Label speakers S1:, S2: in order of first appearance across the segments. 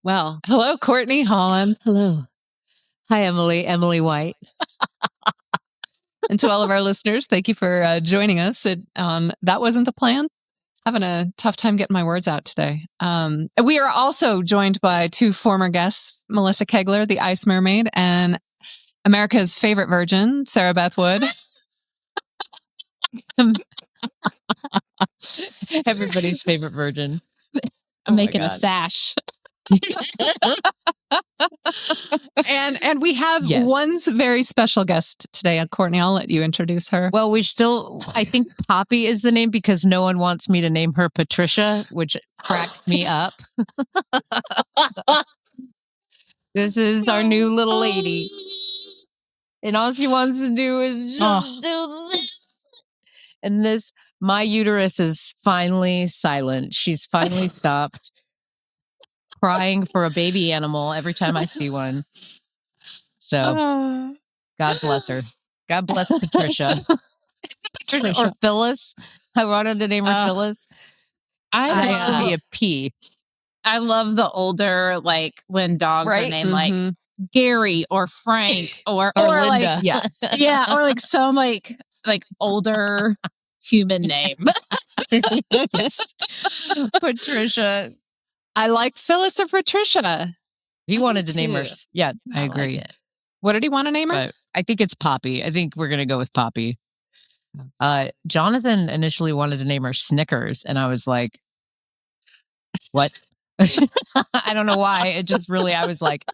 S1: Well, hello, Courtney Holland.
S2: Hello. Hi, Emily White.
S1: And to all of our listeners, thank you for joining us on That Wasn't the Plan. Having a tough time getting my words out today. We are also joined by two former guests, Melissa Kegler, the ice mermaid, and America's favorite virgin, Sarah Beth Wood.
S2: Everybody's favorite virgin.
S3: I'm making a sash.
S1: And we have one very special guest today. Courtney, I'll let you introduce her.
S2: Well, I think Poppy is the name because no one wants me to name her Patricia, which cracks me up. This is our new little lady. And all she wants to do is just do this. And my uterus is finally silent. She's finally stopped crying for a baby animal every time I see one. So, God bless her. God bless Patricia. Or Phyllis. I wanted to name her Phyllis.
S3: I
S2: have to be a P.
S3: I love the older, like when dogs are named like Gary or Frank or
S2: Linda.
S3: Like, or like some like older human name.
S2: Patricia.
S1: I like Phyllis or Patricia.
S2: He wanted to name her. Yeah, I agree.
S3: Like
S1: what did he want to name her?
S2: I think it's Poppy. I think we're going to go with Poppy. Jonathan initially wanted to name her Snickers, and I was like, what? I don't know why. It just really, I was like,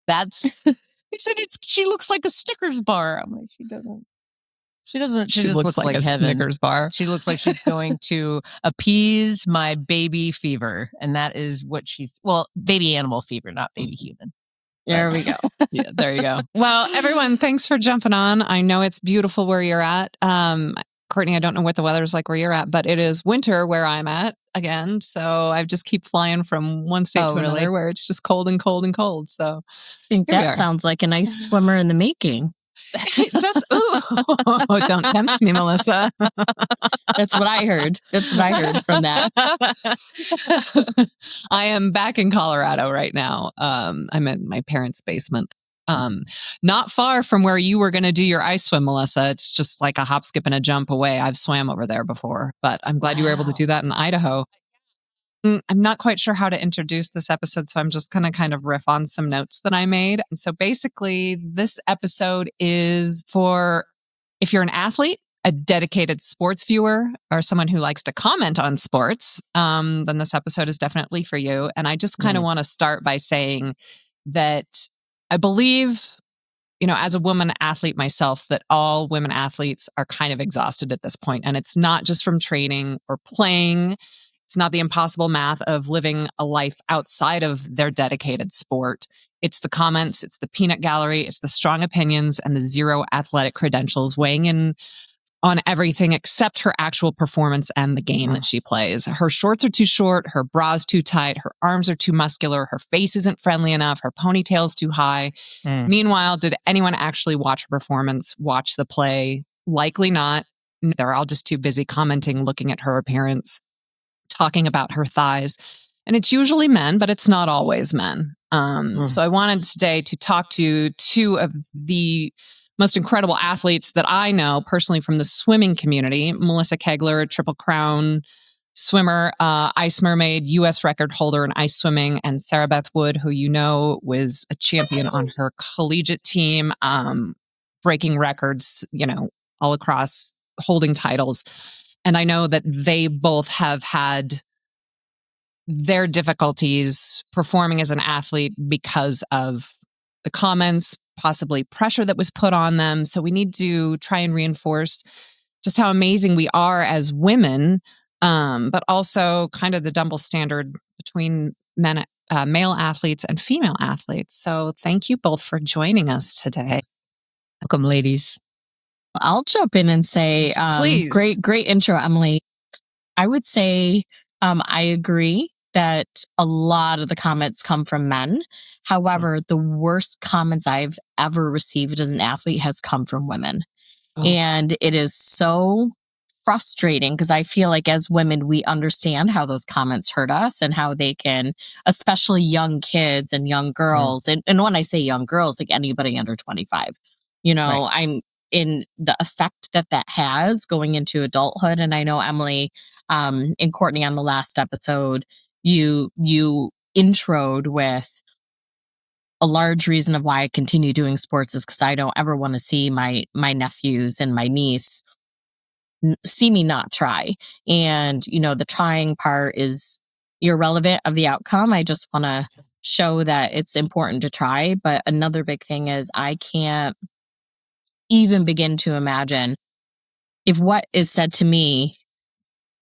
S2: he said she looks like a Snickers bar. I'm like, she doesn't. She just looks like
S1: a
S2: heaven.
S1: Snickers bar.
S2: She looks like she's going to appease my baby fever. And that is what baby animal fever, not baby human.
S3: There we go.
S1: Yeah, there you go. Well, everyone, thanks for jumping on. I know it's beautiful where you're at. Courtney, I don't know what the weather's like where you're at, but it is winter where I'm at again. So I just keep flying from one state to another where it's just cold and cold and cold. So
S3: I think that sounds like an ice swimmer in the making.
S1: Don't tempt me, Melissa.
S3: That's what I heard. That's what I heard from that.
S1: I am back in Colorado right now. I'm in my parents' basement. Not far from where you were going to do your ice swim, Melissa. It's just like a hop, skip, and a jump away. I've swam over there before, but I'm glad you were able to do that in Idaho. I'm not quite sure how to introduce this episode, so I'm just going to kind of riff on some notes that I made. And so basically, this episode is for if you're an athlete, a dedicated sports viewer, or someone who likes to comment on sports, then this episode is definitely for you. And I just kind of want to start by saying that I believe, as a woman athlete myself, that all women athletes are kind of exhausted at this point. And it's not just from training or playing. It's not the impossible math of living a life outside of their dedicated sport. It's the comments, it's the peanut gallery, it's the strong opinions, and the zero athletic credentials weighing in on everything except her actual performance and the game that she plays. Her shorts are too short, her bra's too tight, her arms are too muscular, her face isn't friendly enough, her ponytail's too high. Meanwhile, did anyone actually watch her performance, watch the play? Likely not. They're all just too busy commenting, looking at her appearance, talking about her thighs. And it's usually men, but it's not always men. So I wanted today to talk to two of the most incredible athletes that I know personally from the swimming community. Melissa Kegler, Triple Crown swimmer, ice mermaid, U.S. record holder in ice swimming, and Sarah Beth Wood, who was a champion on her collegiate team, breaking records, all across, holding titles. And I know that they both have had their difficulties performing as an athlete because of the comments, possibly pressure that was put on them. So we need to try and reinforce just how amazing we are as women, but also kind of the double standard between male athletes and female athletes. So thank you both for joining us today.
S2: Welcome, ladies.
S3: I'll jump in and say,
S1: please.
S3: Great intro, Emily. I would say I agree that a lot of the comments come from men. However, the worst comments I've ever received as an athlete has come from women. And it is so frustrating because I feel like as women, we understand how those comments hurt us and how they can, especially young kids and young girls. And when I say young girls, like anybody under 25, I'm in the effect that has going into adulthood. And I know Emily and Courtney on the last episode, you introed with a large reason of why I continue doing sports is because I don't ever want to see my nephews and my niece see me not try. And, the trying part is irrelevant of the outcome. I just want to show that it's important to try. But another big thing is I can't even begin to imagine if what is said to me,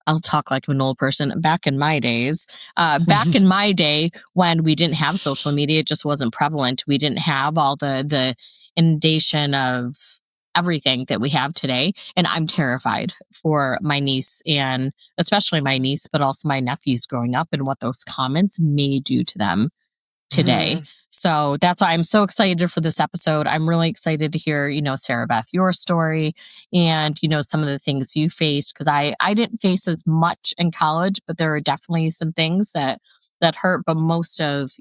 S3: I'll talk like an old person. Back in my days, back in my day when we didn't have social media, it just wasn't prevalent. We didn't have all the inundation of everything that we have today. And I'm terrified for my niece and especially my niece, but also my nephews growing up and what those comments may do to them today. So that's why I'm so excited for this episode. I'm really excited to hear, Sarah Beth, your story and, some of the things you faced. Cause I didn't face as much in college, but there are definitely some things that hurt. But most of,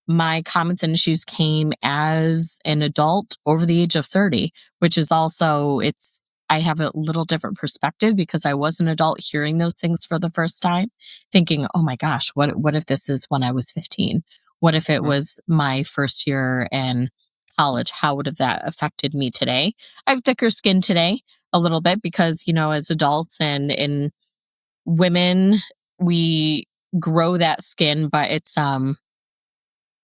S3: my comments and issues came as an adult over the age of 30, which is also, I have a little different perspective because I was an adult hearing those things for the first time, thinking, oh my gosh, what if this is when I was 15? What if it was my first year in college? How would have that affected me today? I have thicker skin today a little bit because, as adults and women, we grow that skin, but it's,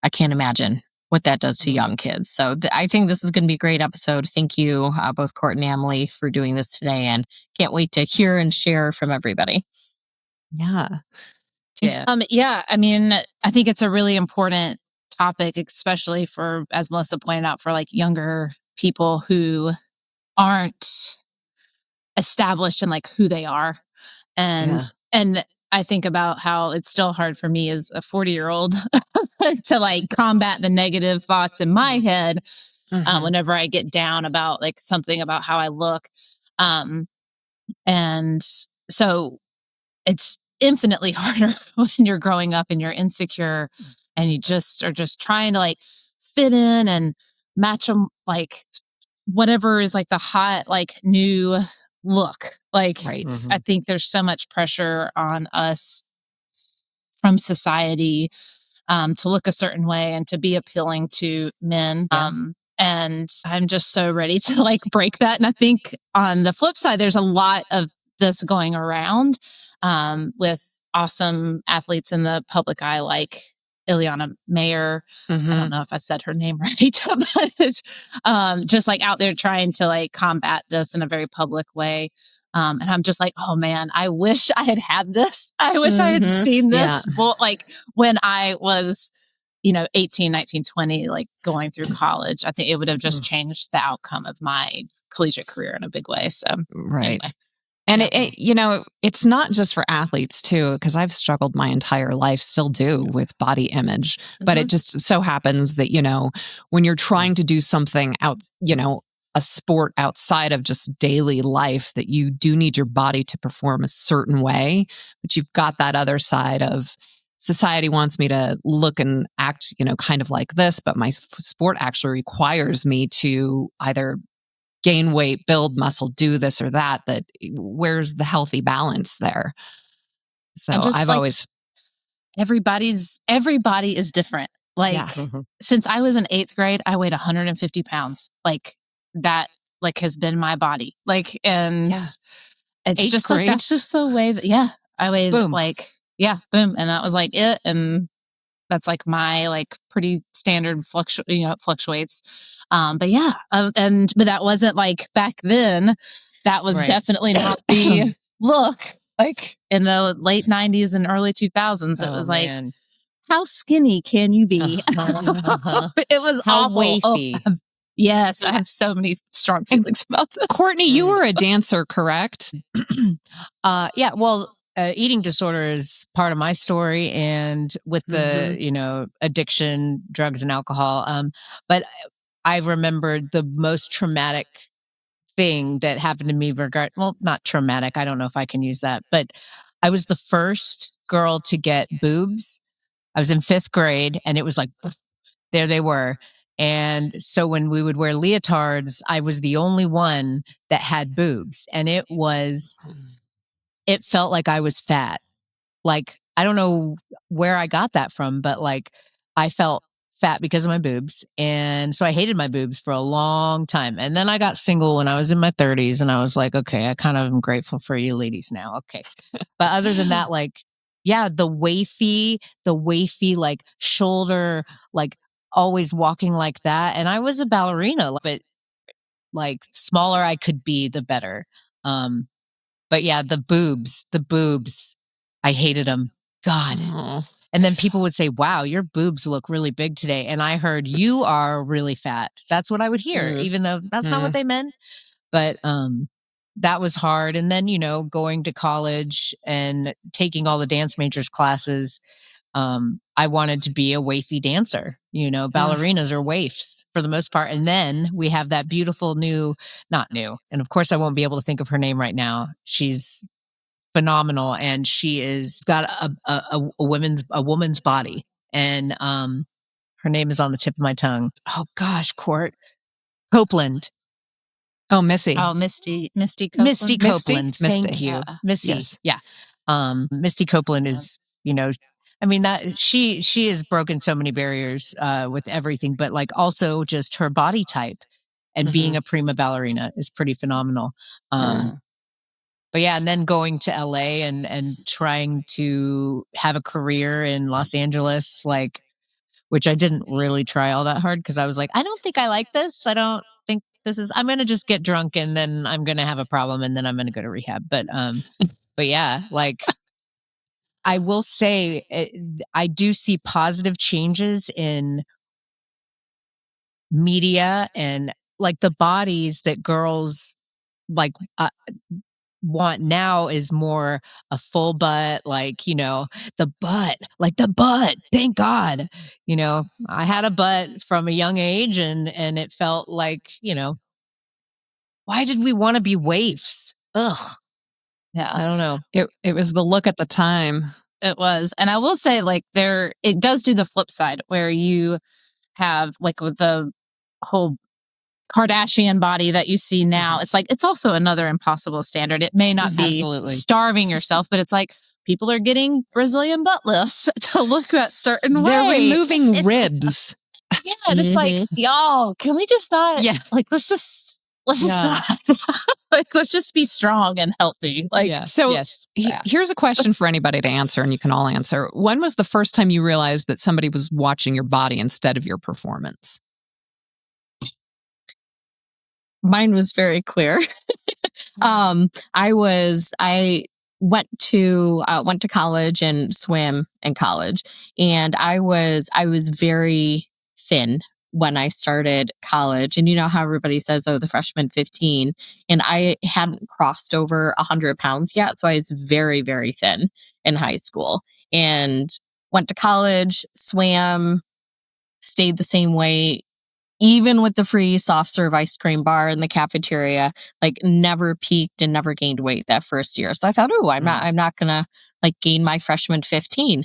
S3: I can't imagine what that does to young kids. So I think this is going to be a great episode. Thank you, both Courtney and Emily, for doing this today, and can't wait to hear and share from everybody.
S1: Yeah.
S4: I mean, I think it's a really important topic, especially for, as Melissa pointed out, for like younger people who aren't established in like who they are. And I think about how it's still hard for me as a 40-year-old to like combat the negative thoughts in my head whenever I get down about like something about how I look. And so it's infinitely harder when you're growing up and you're insecure and you just are just trying to like fit in and match them, like whatever is like the hot, like new look. Like, I think there's so much pressure on us from society to look a certain way and to be appealing to men. And I'm just so ready to like break that. And I think on the flip side, there's a lot of this going around with awesome athletes in the public eye, like Ileana Mayer. I don't know if I said her name right, but just like out there trying to like combat this in a very public way. And I'm just like, oh man, I wish I had this. I wish I had seen this. Well, like when I was, 18, 19, 20, like going through college, I think it would have just changed the outcome of my collegiate career in a big way. So anyway.
S1: And it's not just for athletes too, because I've struggled my entire life, still do, with body image. But it just so happens that, when you're trying to do something out, a sport outside of just daily life, that you do need your body to perform a certain way. But you've got that other side of society wants me to look and act, kind of like this. But my sport actually requires me to either gain weight, build muscle, do this or that, where's the healthy balance there? So I've always...
S4: Everybody is different. Like since I was in 8th grade, I weighed 150 pounds. Like that, like has been my body. Like, and it's just grade? Like, that's just the way that, I weighed boom. Boom. And that was like it. And that's like my like pretty standard it fluctuates. But that wasn't like back then. That was definitely not the look. Like in the late 90s and early 2000s, it was like, how skinny can you be? It was
S2: how
S4: awful.
S2: wafy.
S4: Yes, I have so many strong feelings about this.
S1: Courtney, you were a dancer, correct?
S2: Well, eating disorder is part of my story, and with the addiction, drugs, and alcohol. But I remembered the most traumatic thing that happened to me not traumatic. I don't know if I can use that, but I was the first girl to get boobs. I was in 5th grade and it was like, there they were. And so when we would wear leotards, I was the only one that had boobs. And it felt like I was fat. Like, I don't know where I got that from, but like I felt fat because of my boobs. And so I hated my boobs for a long time. And then I got single when I was in my 30s and I was like, okay, I kind of am grateful for you ladies now. Okay. But other than that, like, yeah, the wafy, like shoulder, like always walking like that. And I was a ballerina, but like smaller I could be, the better. But yeah, the boobs, I hated them. God.
S1: Oh.
S2: And then people would say, wow, your boobs look really big today. And I heard, you are really fat. That's what I would hear, even though that's not what they meant. But that was hard. And then, going to college and taking all the dance majors classes, I wanted to be a wafy dancer. Ballerinas are waifs for the most part. And then we have that beautiful not new. And of course, I won't be able to think of her name right now. She's phenomenal, and she is got a woman's body, and her name is on the tip of my tongue. Oh gosh, Copeland.
S1: Oh, Missy.
S4: Oh, Misty Copeland.
S2: Misty Copeland. Thank you,
S4: Yeah.
S2: Missy.
S1: Yes.
S2: Yeah. Misty Copeland is, I mean, that she has broken so many barriers with everything, but like also just her body type and being a prima ballerina is pretty phenomenal. But yeah, and then going to LA and trying to have a career in Los Angeles, like, which I didn't really try all that hard because I was like, I don't think I like this. I don't think I'm going to just get drunk and then I'm going to have a problem and then I'm going to go to rehab. But yeah, like, I will say I do see positive changes in media and like the bodies that girls like want now is more a full butt, like, the butt, thank God. I had a butt from a young age and it felt like, why did we want to be waifs? Ugh.
S4: Yeah.
S2: I don't know.
S1: It was the look at the time.
S4: It was. And I will say, like, it does do the flip side where you have, like, with the whole Kardashian body that you see now, it's like, it's also another impossible standard. It may not be
S2: Absolutely.
S4: starving yourself, but it's like people are getting Brazilian butt lifts to look that certain way.
S1: They're removing ribs.
S4: Yeah. And it's like, y'all, can we just not, like, let's just not, like, let's just be strong and healthy. Like,
S1: So here's a question for anybody to answer, and you can all answer. When was the first time you realized that somebody was watching your body instead of your performance?
S3: Mine was very clear. I went to college and swam in college, and I was very thin when I started college. And you know how everybody says, oh, the freshman 15, and I hadn't crossed over 100 pounds yet. So I was very, very thin in high school, and went to college, swam, stayed the same weight. Even with the free soft serve ice cream bar in the cafeteria, like, never peaked and never gained weight that first year. So I thought, oh, I'm not gonna like gain my freshman 15.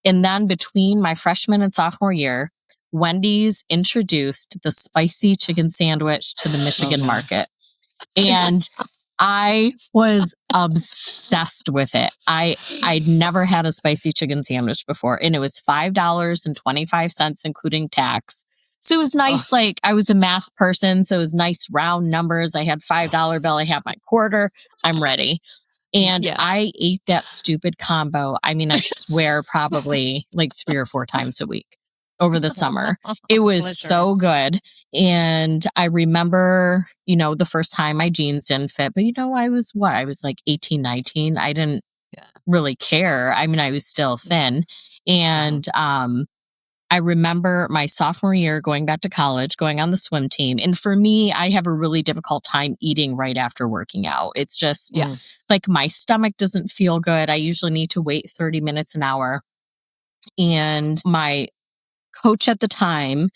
S3: And then between my freshman and sophomore year, Wendy's introduced the spicy chicken sandwich to the Michigan market. And I was obsessed with it. I'd never had a spicy chicken sandwich before, and it was $5.25, including tax. So it was nice. Like, I was a math person, so it was nice round numbers. I had $5 bill. I had my quarter. I'm ready. And I ate that stupid combo. I mean, I swear probably like 3 or 4 times a week over the summer. It was so good. And I remember, the first time my jeans didn't fit, but I was like 18, 19. I didn't really care. I mean, I was still thin. And, I remember my sophomore year going back to college, going on the swim team. And for me, I have a really difficult time eating right after working out. It's just like my stomach doesn't feel good. I usually need to wait 30 minutes, an hour. And my coach at the time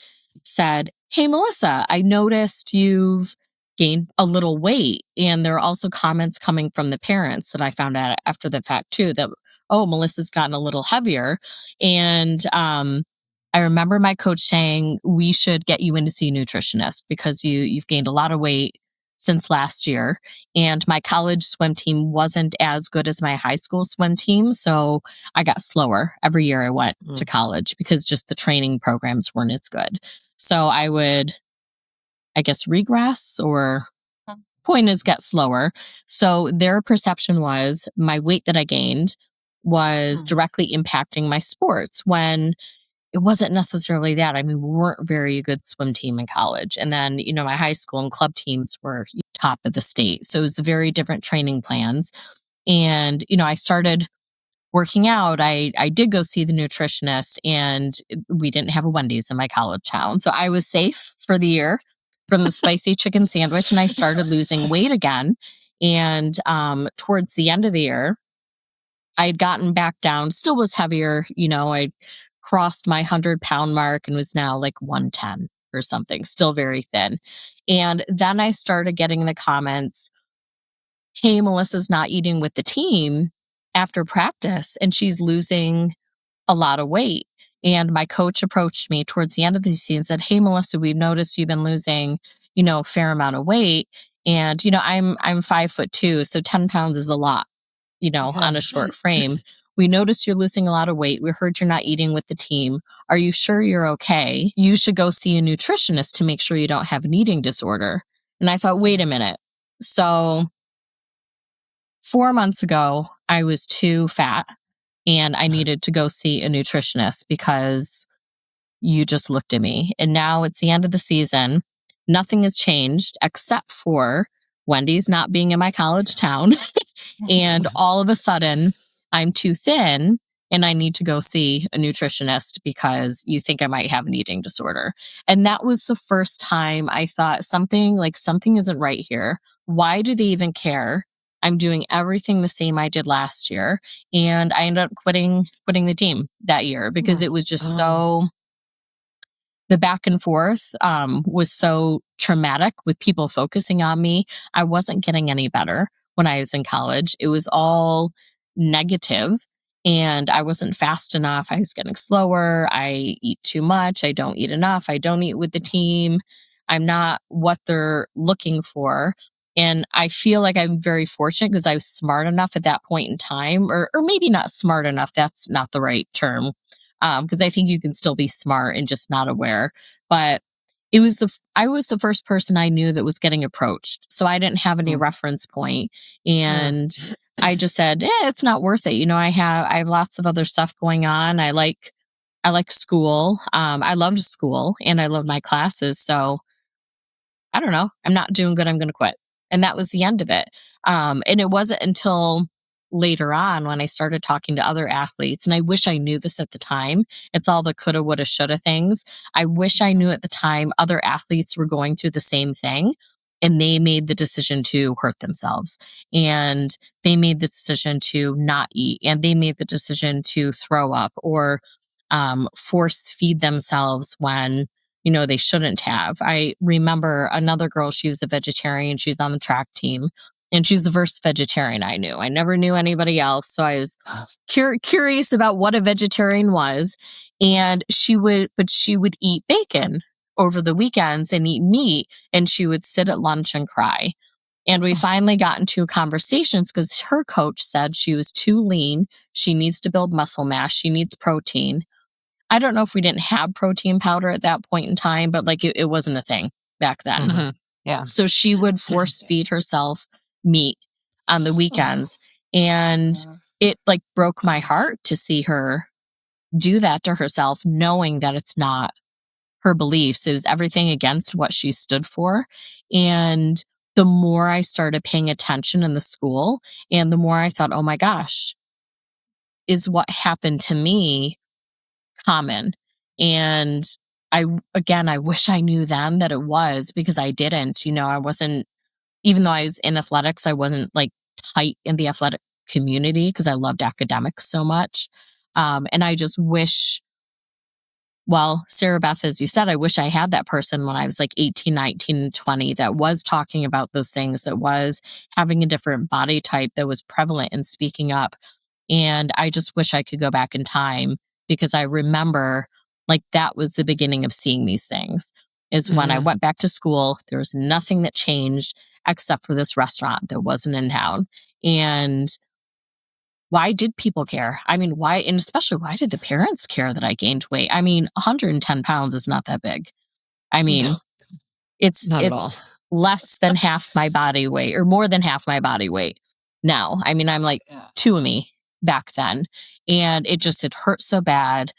S3: said, hey, Melissa, I noticed you've gained a little weight. And there are also comments coming from the parents that I found out after the fact too, that, oh, Melissa's gotten a little heavier. And I remember my coach saying, we should get you in to see a nutritionist because you've gained a lot of weight since last year. And my college swim team wasn't as good as my high school swim team. So I got slower every year I went to college because just the training programs weren't as good. So I would, I guess, regress, or point is get slower. So their perception was my weight that I gained was directly impacting my sports, when it wasn't necessarily that. I mean, we weren't a very good swim team in college. And then, my high school and club teams were top of the state. So it was very different training plans. And, I started working out. I did go see the nutritionist, and we didn't have a Wendy's in my college town. So I was safe for the year from the spicy chicken sandwich, and I started losing weight again. And towards the end of the year, I had gotten back down, still was heavier. I crossed my 100-pound mark and was now like 110 or something, still very thin. And then I started getting the comments, hey, Melissa's not eating with the team after practice and she's losing a lot of weight. And my coach approached me towards the end of the season and said, hey, Melissa, we've noticed you've been losing, a fair amount of weight. And, I'm 5'2", so 10 pounds is a lot, on a short frame. We noticed you're losing a lot of weight. We heard you're not eating with the team. Are you sure you're okay? You should go see a nutritionist to make sure you don't have an eating disorder. And I thought, wait a minute. So 4 months ago, I was too fat and I needed to go see a nutritionist because you just looked at me. And now it's the end of the season. Nothing has changed except for Wendy's not being in my college town. And all of a sudden, I'm too thin and I need to go see a nutritionist because you think I might have an eating disorder. And that was the first time I thought something isn't right here. Why do they even care? I'm doing everything the same I did last year. And I ended up quitting the team that year because it was just so, the back and forth was so traumatic with people focusing on me. I wasn't getting any better when I was in college. It was all negative and I wasn't fast enough. I was getting slower. I eat too much. I don't eat enough. I don't eat with the team. I'm not what they're looking for. And I feel like I'm very fortunate because I was smart enough at that point in time, or maybe not smart enough. That's not the right term. Because I think you can still be smart and just not aware. But I was the first person I knew that was getting approached. So I didn't have any reference point. And I just said, it's not worth it. I have lots of other stuff going on. I like school. I loved school and I loved my classes. So I don't know. I'm not doing good. I'm going to quit. And that was the end of it. And it wasn't until later on when I started talking to other athletes, and I wish I knew this at the time. It's all the coulda, woulda, shoulda things. I wish I knew at the time other athletes were going through the same thing and they made the decision to hurt themselves, and they made the decision to not eat, and they made the decision to throw up or force feed themselves when they shouldn't have. I remember another girl, she was a vegetarian. She's on the track team. And she's the first vegetarian I knew. I never knew anybody else. So I was curious about what a vegetarian was. And she would eat bacon over the weekends and eat meat. And she would sit at lunch and cry. And we finally got into conversations because her coach said she was too lean. She needs to build muscle mass. She needs protein. I don't know if we didn't have protein powder at that point in time, but it wasn't a thing back then.
S1: Mm-hmm. Yeah.
S3: So she would force feed herself meat on the weekends. And it broke my heart to see her do that to herself, knowing that it's not her beliefs. It was everything against what she stood for. And the more I started paying attention in the school, and the more I thought, oh my gosh, is what happened to me common? And I wish I knew then that it was, because I didn't. I wasn't, even though I was in athletics, I wasn't tight in the athletic community because I loved academics so much. And I just wish Well, Sarah Beth, as you said, I wish I had that person when I was like 18, 19, and 20 that was talking about those things, that was having a different body type, that was prevalent in speaking up. And I just wish I could go back in time, because I remember like that was the beginning of seeing these things. Is when I went back to school, there was nothing that changed except for this restaurant that wasn't in town. And why did people care? I mean, why, and especially why did the parents care that I gained weight? I mean, 110 pounds is not that big. I mean, it's
S1: Not at all.
S3: less than half my body weight, or more than half my body weight now. I mean, I'm like 2 of me back then, and it hurt so bad.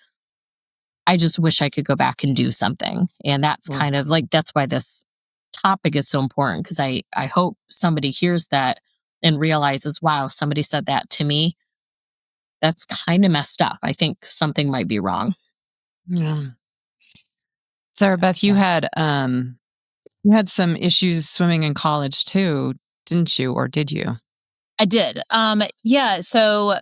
S3: I just wish I could go back and do something. And that's kind of like, that's why this topic is so important, because I hope somebody hears that and realizes, wow, somebody said that to me. That's kind of messed up. I think something might be wrong.
S1: Yeah. Sarah Beth, you had some issues swimming in college too, didn't you? Or did you?
S4: I did. Yeah. So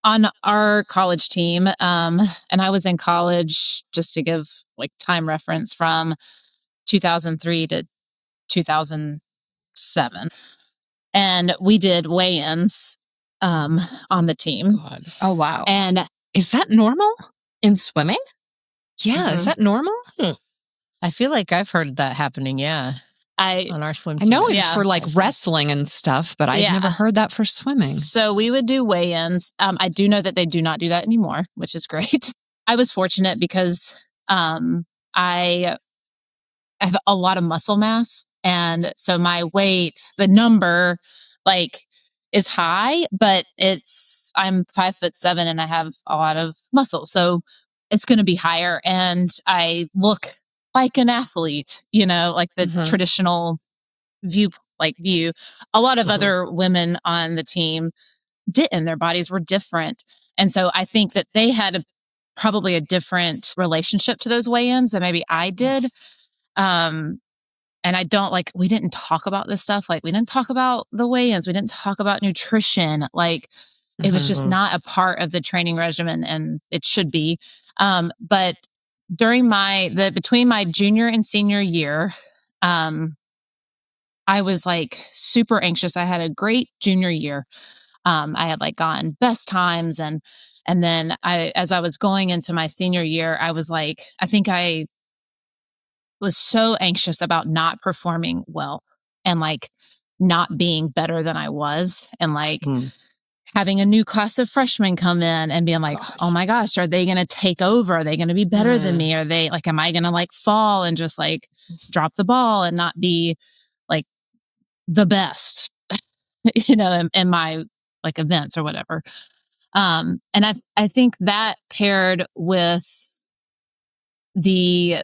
S4: on our college team, and I was in college, just to give like time reference, from 2003 to 2007. And we did weigh-ins on the team.
S1: God.
S3: Oh, wow.
S4: And
S1: Is that normal?
S3: In swimming?
S1: Yeah. Is that normal?
S2: I feel like I've heard that happening. Yeah. On our swim
S1: I
S2: team.
S1: know it's for like wrestling and stuff, but I've never heard that for swimming.
S4: So we would do weigh-ins. I do know that they do not do that anymore, which is great. I was fortunate because I have a lot of muscle mass. And so my weight, the number, like, is high, but I'm 5'7" and I have a lot of muscle. So it's going to be higher. And I look like an athlete, like the traditional view. A lot of other women on the team didn't. Their bodies were different. And so I think that they had probably a different relationship to those weigh-ins than maybe I did. And I don't we didn't talk about this stuff. Like, we didn't talk about the weigh-ins. We didn't talk about nutrition. Like, it was just not a part of the training regimen, and it should be. But during between my junior and senior year, I was like super anxious. I had a great junior year. I had gotten best times, and then as I was going into my senior year, I was like, I think I was so anxious about not performing well, and not being better than I was, and having a new class of freshmen come in and being like, oh my gosh, are they going to take over? Are they going to be better than me? Are they am I going to fall and just drop the ball and not be the best, in my events or whatever. And I think that paired with the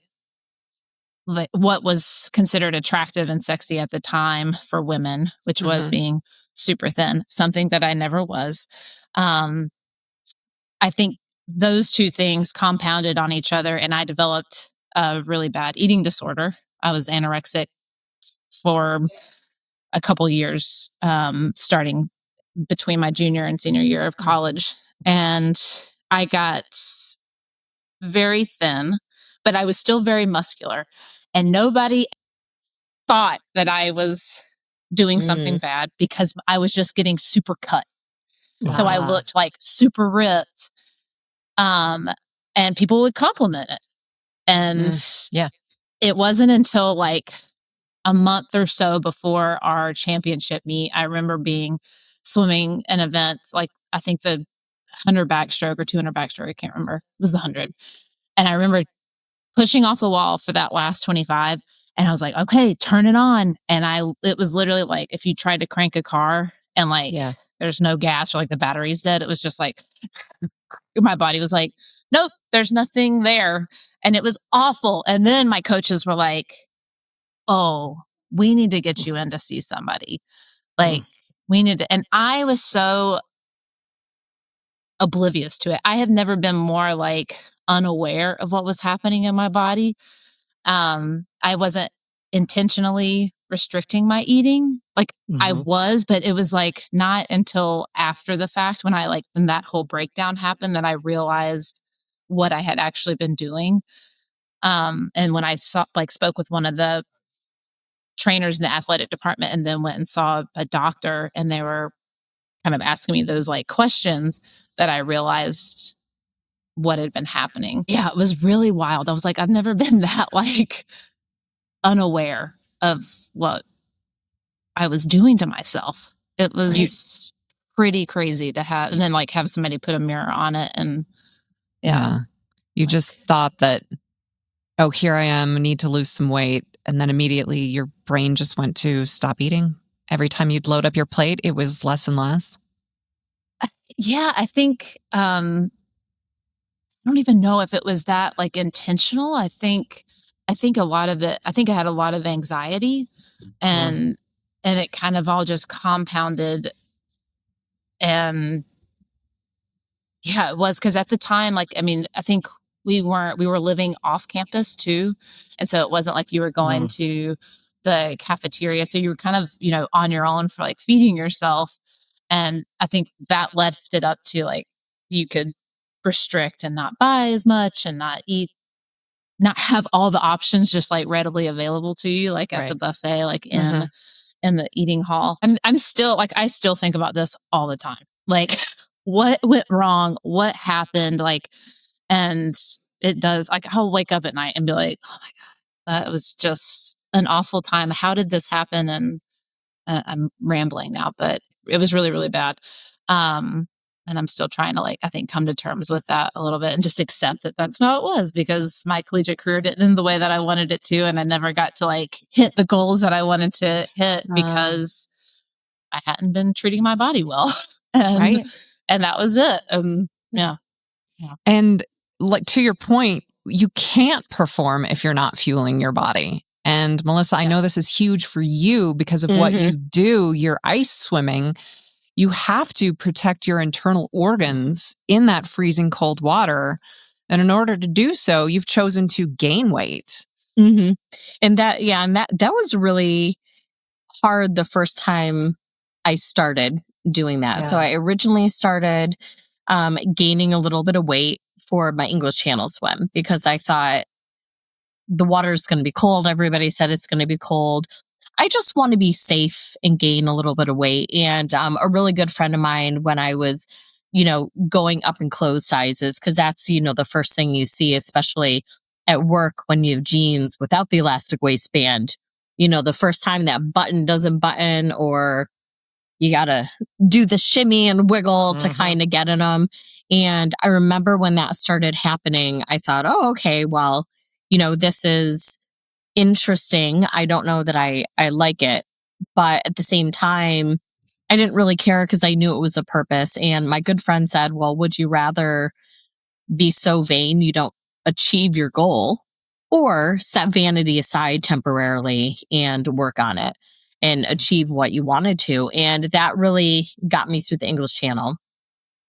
S4: what was considered attractive and sexy at the time for women, which was being super thin, something that I never was. I think those two things compounded on each other, and I developed a really bad eating disorder. I was anorexic for a couple years, starting between my junior and senior year of college. And I got very thin, but I was still very muscular. And nobody thought that I was doing something bad, because I was just getting super cut. So I looked super ripped. And people would compliment it. And it wasn't until a month or so before our championship meet, I remember swimming an event, I think the 100 backstroke or 200 backstroke, I can't remember. It was the 100. And I remember pushing off the wall for that last 25. And I was like, okay, turn it on. And it was literally if you tried to crank a car and there's no gas, or the battery's dead. It was just my body was like, nope, there's nothing there. And it was awful. And then my coaches were like, oh, we need to get you in to see somebody. We need to. And I was so oblivious to it. I have never been more unaware of what was happening in my body. I wasn't intentionally restricting my eating. I was, but it was not until after the fact, when when that whole breakdown happened, that I realized what I had actually been doing. And when I spoke with one of the trainers in the athletic department and then went and saw a doctor, and they were kind of asking me those like questions, that I realized what had been happening. Yeah, it was really wild. I was like, I've never been that like unaware of what I was doing to myself. It was pretty crazy to have, and then like have somebody put a mirror on it. And
S1: Yeah. You just thought that, oh, here I am, I need to lose some weight. And then immediately your brain just went to stop eating. Every time you'd load up your plate, it was less and less.
S4: Yeah, I think, I don't even know if it was that like intentional. I think a lot of it, I think I had a lot of anxiety, and it kind of all just compounded. And yeah, it was, because at the time, like, I mean, I think we were living off campus too. And so it wasn't like you were going to the cafeteria. So you were kind of, on your own for like feeding yourself. And I think that left it up to like, you could restrict and not buy as much and not not have all the options just like readily available to you, like at the buffet, like in the eating hall. I'm still like, I still think about this all the time. Like, what went wrong? What happened? Like, and it does, like, I'll wake up at night and be like, oh my God, that was just an awful time. How did this happen? And I'm rambling now, but it was really, really bad. And I'm still trying to like, I think, come to terms with that a little bit and just accept that that's how it was, because my collegiate career didn't end the way that I wanted it to. And I never got to like hit the goals that I wanted to hit because I hadn't been treating my body well. And that was it. Yeah.
S1: And like, to your point, you can't perform if you're not fueling your body. And Melissa, I know this is huge for you because of what you do. You're ice swimming. You have to protect your internal organs in that freezing cold water. And in order to do so, you've chosen to gain weight.
S3: And that was really hard the first time I started doing that. So I originally started gaining a little bit of weight for my English Channel swim because I thought the water is going to be cold. Everybody said it's going to be cold. I just want to be safe and gain a little bit of weight. And a really good friend of mine, when I was, going up in clothes sizes, because that's, the first thing you see, especially at work when you have jeans without the elastic waistband, the first time that button doesn't button, or you got to do the shimmy and wiggle to kind of get in them. And I remember when that started happening, I thought, oh, okay, well, this is interesting. I don't know that I like it, but at the same time, I didn't really care because I knew it was a purpose. And my good friend said, well, would you rather be so vain you don't achieve your goal, or set vanity aside temporarily and work on it and achieve what you wanted to? And that really got me through the English Channel.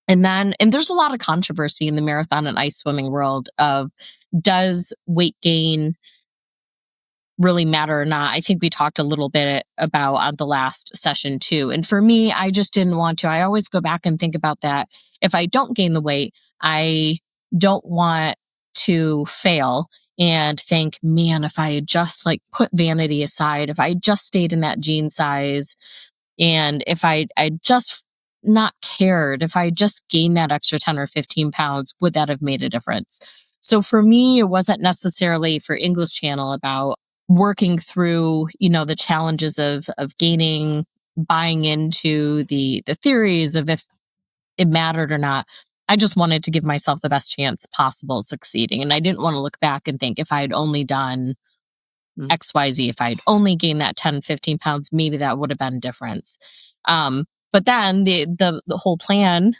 S3: And there's a lot of controversy in the marathon and ice swimming world of, does weight gain really matter or not? I think we talked a little bit about on the last session too. And for me, I just didn't want to. I always go back and think about that. If I don't gain the weight, I don't want to fail and think, man, if I had just like put vanity aside, if I just stayed in that jean size, and if I just not cared, if I just gained that extra 10 or 15 pounds, would that have made a difference? So for me, it wasn't necessarily for English Channel about working through, the challenges of gaining, buying into the theories of if it mattered or not. I just wanted to give myself the best chance possible succeeding. And I didn't want to look back and think, if I had only done XYZ, if I'd only gained that 10, 15 pounds, maybe that would have been a difference. But then the whole plan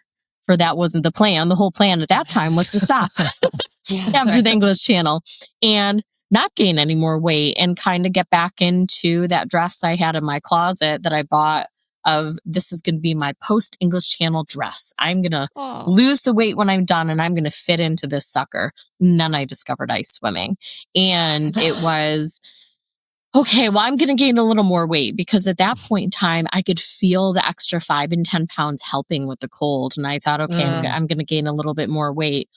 S3: for that wasn't the plan. The whole plan at that time was to stop after the English Channel and not gain any more weight, and kind of get back into that dress I had in my closet that I bought of, this is going to be my post English Channel dress. I'm going to lose the weight when I'm done, and I'm going to fit into this sucker. And then I discovered ice swimming, and it was, okay, well, I'm going to gain a little more weight, because at that point in time, I could feel the extra 5 and 10 pounds helping with the cold. And I thought, okay, I'm going to gain a little bit more weight.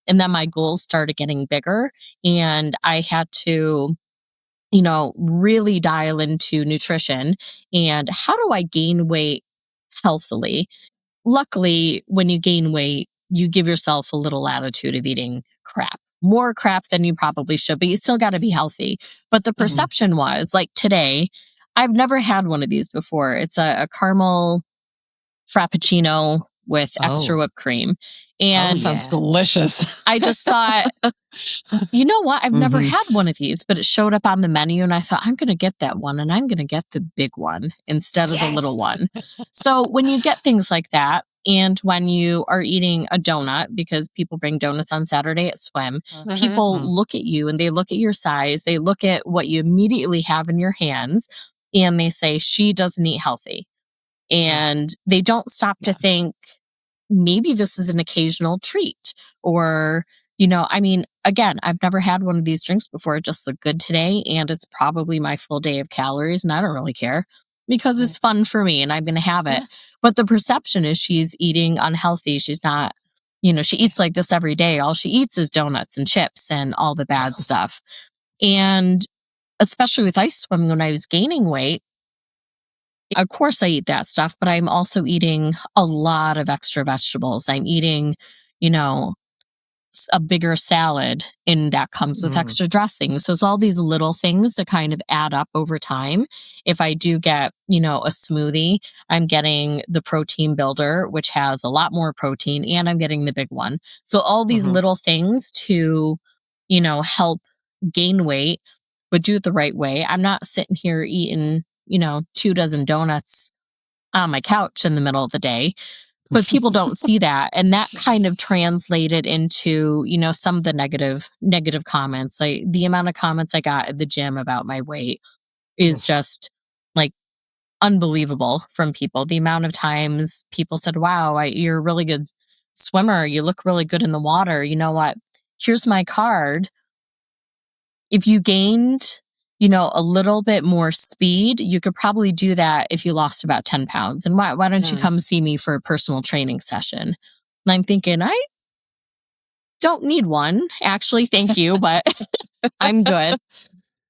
S3: And then my goals started getting bigger, and I had to, really dial into nutrition and how do I gain weight healthily. Luckily, when you gain weight, you give yourself a little latitude of eating crap. More crap than you probably should, but you still got to be healthy. But the perception was like today, I've never had one of these before. It's a caramel frappuccino with extra whipped cream. And
S1: sounds delicious.
S3: I just thought, you know what? I've never had one of these, but it showed up on the menu and I thought, I'm going to get that one and I'm going to get the big one instead of the little one. So when you get things like that, and when you are eating a donut, because people bring donuts on Saturday at swim, people look at you and they look at your size. They look at what you immediately have in your hands and they say, she doesn't eat healthy. And they don't stop to think, maybe this is an occasional treat or, again, I've never had one of these drinks before. It just looked good today. And it's probably my full day of calories. And I don't really care because it's fun for me and I'm going to have it. But the perception is she's eating unhealthy. She's not, she eats like this every day. All she eats is donuts and chips and all the bad stuff. And especially with ice swimming, when I was gaining weight, of course I eat that stuff, but I'm also eating a lot of extra vegetables. I'm eating, a bigger salad, and that comes with extra dressing. So it's all these little things that kind of add up over time. If I do get, a smoothie, I'm getting the protein builder, which has a lot more protein, and I'm getting the big one. So all these little things to, help gain weight, but do it the right way. I'm not sitting here eating 24 donuts on my couch in the middle of the day, but people don't see that. And that kind of translated into, some of the negative comments. Like the amount of comments I got at the gym about my weight is just like unbelievable from people. The amount of times people said, wow, you're a really good swimmer. You look really good in the water. You know what? Here's my card. If you gained a little bit more speed, you could probably do that if you lost about 10 pounds. And why don't you come see me for a personal training session? And I'm thinking, I don't need one. Actually, thank you, but I'm good.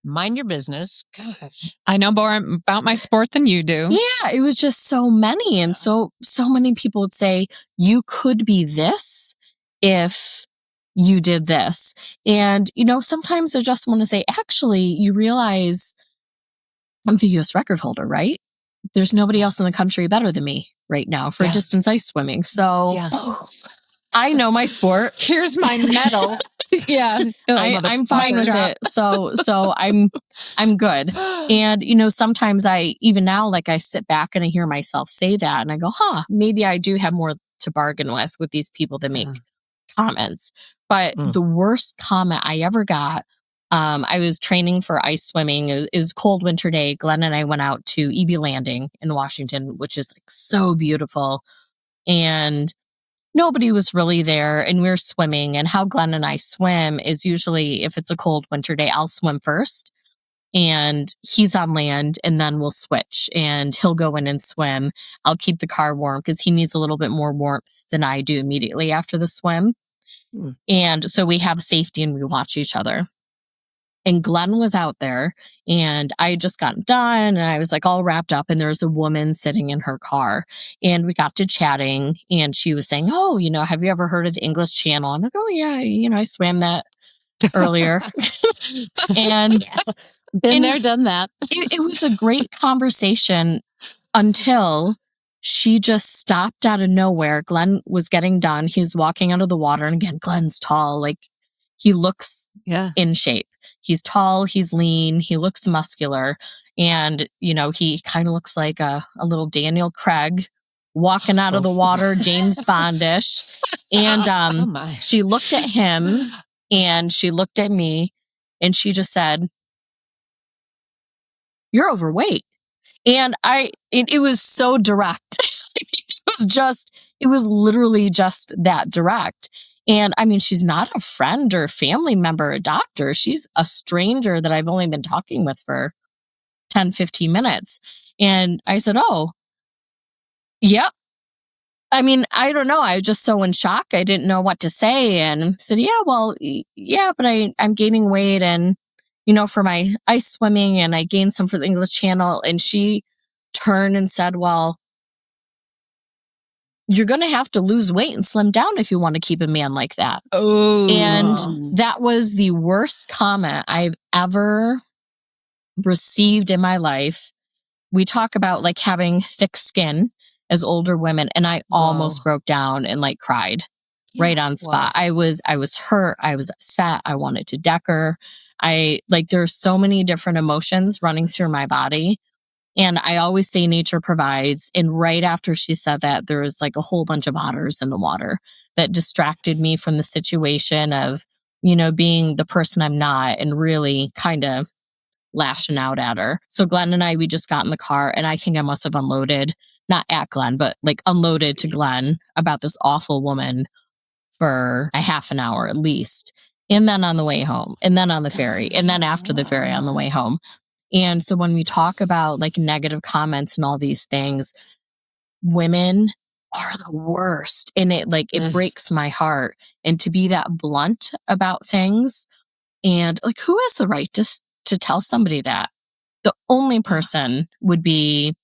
S2: Mind your business. Gosh.
S1: I know more about my sport than you do.
S3: Yeah, it was just so many. And so many people would say, you could be this if you did this. And, sometimes I just want to say, actually, you realize I'm the U.S. record holder, right? There's nobody else in the country better than me right now for distance ice swimming. So I know my sport.
S1: Here's my medal.
S3: I'm fine with it. So I'm good. And, sometimes even now, like I sit back and I hear myself say that and I go, maybe I do have more to bargain with these people that make comments. But the worst comment I ever got, I was training for ice swimming. It was a cold winter day. Glenn and I went out to EB Landing in Washington, which is like so beautiful. And nobody was really there and we were swimming. And how Glenn and I swim is usually if it's a cold winter day, I'll swim first and he's on land and then we'll switch and he'll go in and swim. I'll keep the car warm because he needs a little bit more warmth than I do immediately after the swim. And so we have safety and we watch each other. And Glenn was out there and I had just gotten done and I was like all wrapped up and there was a woman sitting in her car and we got to chatting and she was saying, oh, have you ever heard of the English Channel? I'm like, oh yeah, I swam that earlier. And
S4: been there, done that.
S3: It was a great conversation until she just stopped out of nowhere. Glenn was getting done. He was walking out of the water. And again, Glenn's tall. Like he looks in shape. He's tall. He's lean. He looks muscular. And, he kind of looks like a little Daniel Craig walking out of the water, James Bondish. And she looked at him and she looked at me and she just said, you're overweight. And it was so direct. It was literally just that direct. And I mean, she's not a friend or family member, a doctor. She's a stranger that I've only been talking with for 10, 15 minutes. And I said, oh, yep. I mean, I don't know. I was just so in shock. I didn't know what to say, and said, "Yeah, well, yeah, but I'm gaining weight, and for my ice swimming, and I gained some for the English Channel." And she turned and said, "Well, you're going to have to lose weight and slim down if you want to keep a man like that."
S1: Oh,
S3: And that was the worst comment I've ever received in my life. We talk about like having thick skin as older women, and I almost broke down and like cried right on spot. I was hurt. I was upset. I wanted to deck her. There's so many different emotions running through my body. And I always say nature provides. And right after she said that, there was like a whole bunch of otters in the water that distracted me from the situation of, being the person I'm not and really kind of lashing out at her. So Glenn and we just got in the car, and I think I must have unloaded, not at Glenn, but like unloaded to Glenn about this awful woman for a half an hour at least. And then on the way home, and then on the ferry, and then after the ferry on the way home. And so when we talk about like negative comments and all these things, women are the worst. And it breaks my heart. And to be that blunt about things, and like, who has the right to tell somebody that? The only person would be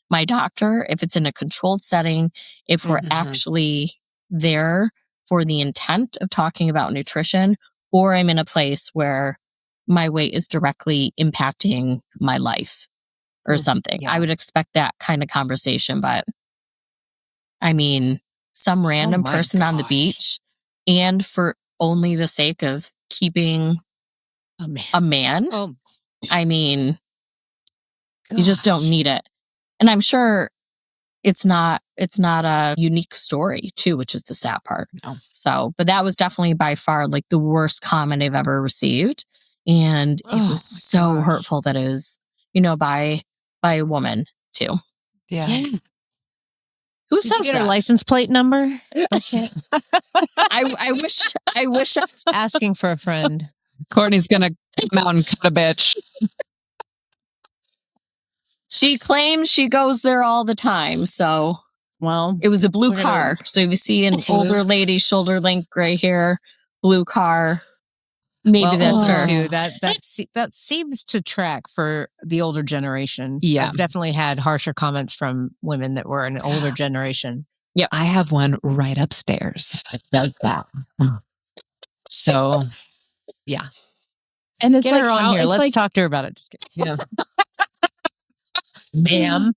S3: my doctor if it's in a controlled setting, if we're actually there for the intent of talking about nutrition, or I'm in a place where my weight is directly impacting my life or something. I would expect that kind of conversation. But I mean, some random person on the beach, and for only the sake of keeping a man. I mean, you just don't need it. And I'm sure it's not a unique story too, which is the sad part.
S1: No.
S3: So, but that was definitely by far like the worst comment I've ever received. And it was so hurtful that it was, by a woman too.
S1: Yeah.
S3: Who
S2: Did
S3: says
S2: you get
S3: that?
S2: her license plate number?
S3: I wish
S2: Asking for a friend.
S1: Courtney's gonna come out and cut a bitch.
S3: She claims she goes there all the time. So, well, it was a blue car. So if you see an older lady, shoulder length, gray hair, blue car, maybe that's her.
S2: Too, that seems to track for the older generation.
S1: Yeah.
S2: I've definitely had harsher comments from women that were an older generation.
S1: Yeah, I have one right upstairs that does that. So, yeah.
S4: And it's
S2: Get
S4: like
S2: her on here. Let's
S4: like,
S2: talk to her about it. Just kidding.
S1: Yeah.
S2: Ma'am.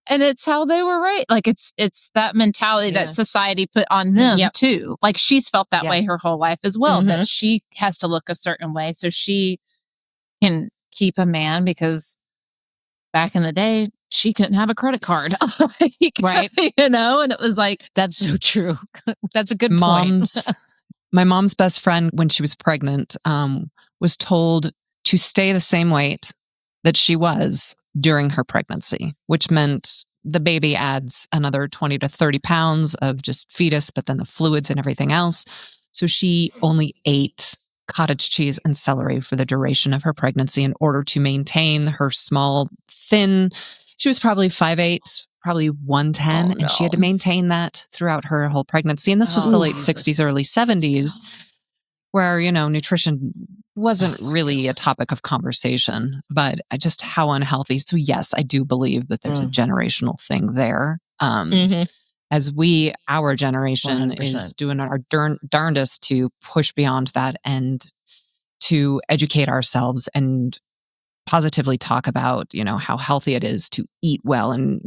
S4: And it's how they were raised. Like it's that mentality that society put on them too. Like she's felt that way her whole life as well, that she has to look a certain way so she can keep a man, because back in the day, she couldn't have a credit card.
S2: Right.
S4: And it was like,
S2: that's so true. That's a good point.
S1: My mom's best friend, when she was pregnant, was told to stay the same weight that she was during her pregnancy, which meant the baby adds another 20 to 30 pounds of just fetus, but then the fluids and everything else. So she only ate cottage cheese and celery for the duration of her pregnancy in order to maintain her small, thin. She was probably 5'8", probably 110, and she had to maintain that throughout her whole pregnancy. And this was the late 60s, early 70s, where, nutrition wasn't really a topic of conversation, but just how unhealthy. So yes, I do believe that there's a generational thing there. As our generation
S2: 100%.
S1: is doing our darndest to push beyond that and to educate ourselves and positively talk about, how healthy it is to eat well and,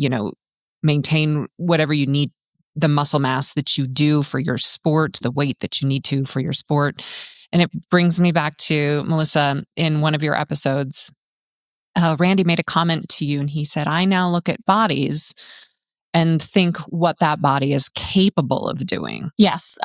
S1: maintain whatever you need, the muscle mass that you do for your sport, the weight that you need to for your sport. And it brings me back to, Melissa, in one of your episodes, Randy made a comment to you and he said, I now look at bodies and think what that body is capable of doing.
S3: Yes.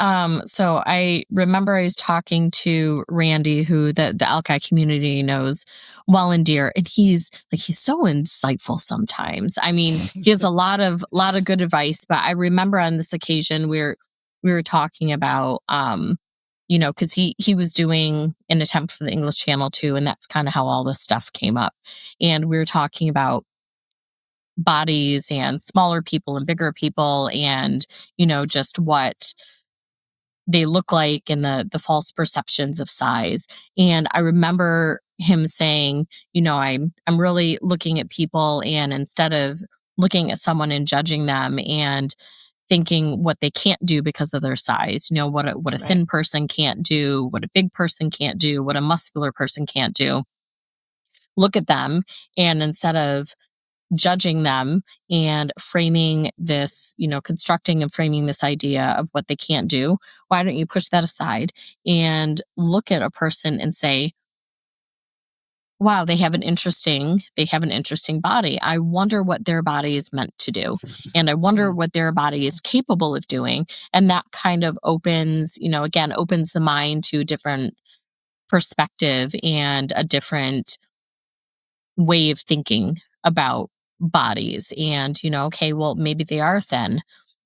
S3: So I remember I was talking to Randy, who the Alki community knows well and dear, and he's so insightful sometimes. I mean, he has a lot of good advice, but I remember on this occasion we were talking about, because he was doing an attempt for the English Channel too, and that's kind of how all this stuff came up. And we were talking about bodies and smaller people and bigger people and, just what they look like and the false perceptions of size. And I remember him saying, I'm really looking at people, and instead of looking at someone and judging them and thinking what they can't do because of their size, what a thin person can't do, what a big person can't do, what a muscular person can't do. Look at them, and instead of judging them and framing this, constructing and framing this idea of what they can't do, why don't you push that aside and look at a person and say, wow, they have an interesting body. I wonder what their body is meant to do. And I wonder what their body is capable of doing. And that kind of opens the mind to a different perspective and a different way of thinking about bodies. And, okay, well, maybe they are thin.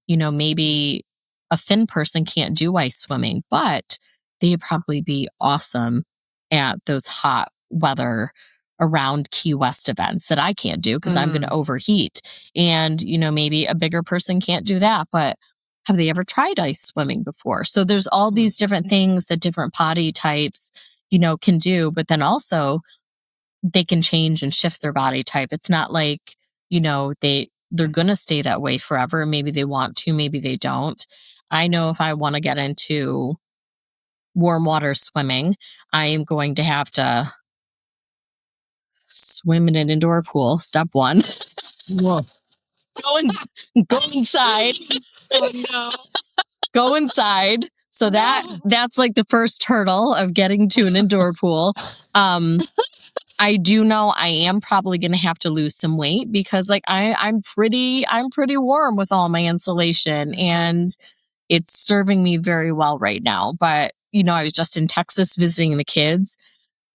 S3: Maybe a thin person can't do ice swimming, but they'd probably be awesome at those hot weather around Key West events that I can't do because I'm going to overheat. And, maybe a bigger person can't do that, but have they ever tried ice swimming before? So there's all these different things that different body types, can do, but then also they can change and shift their body type. It's not like, they're going to stay that way forever. Maybe they want to, maybe they don't. I know if I want to get into warm water swimming, I am going to have to swim in an indoor pool. Step one. Whoa. Go inside.
S2: Oh, no.
S3: Go inside. So that's like the first hurdle of getting to an indoor pool. I do know I am probably going to have to lose some weight because I'm pretty warm with all my insulation, and it's serving me very well right now. But, I was just in Texas visiting the kids.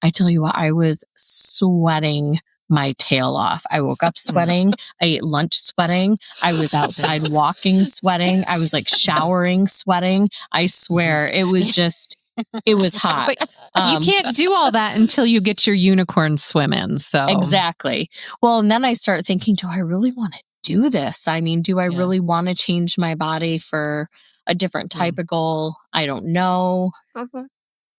S3: I tell you what, I was sweating my tail off. I woke up sweating. I ate lunch sweating. I was outside walking sweating. I was showering sweating. I swear it was hot.
S1: But you can't do all that until you get your unicorn swim in. So
S3: exactly. Well, and then I start thinking, do I really want to do this? I mean, do I really want to change my body for a different type of goal? I don't know.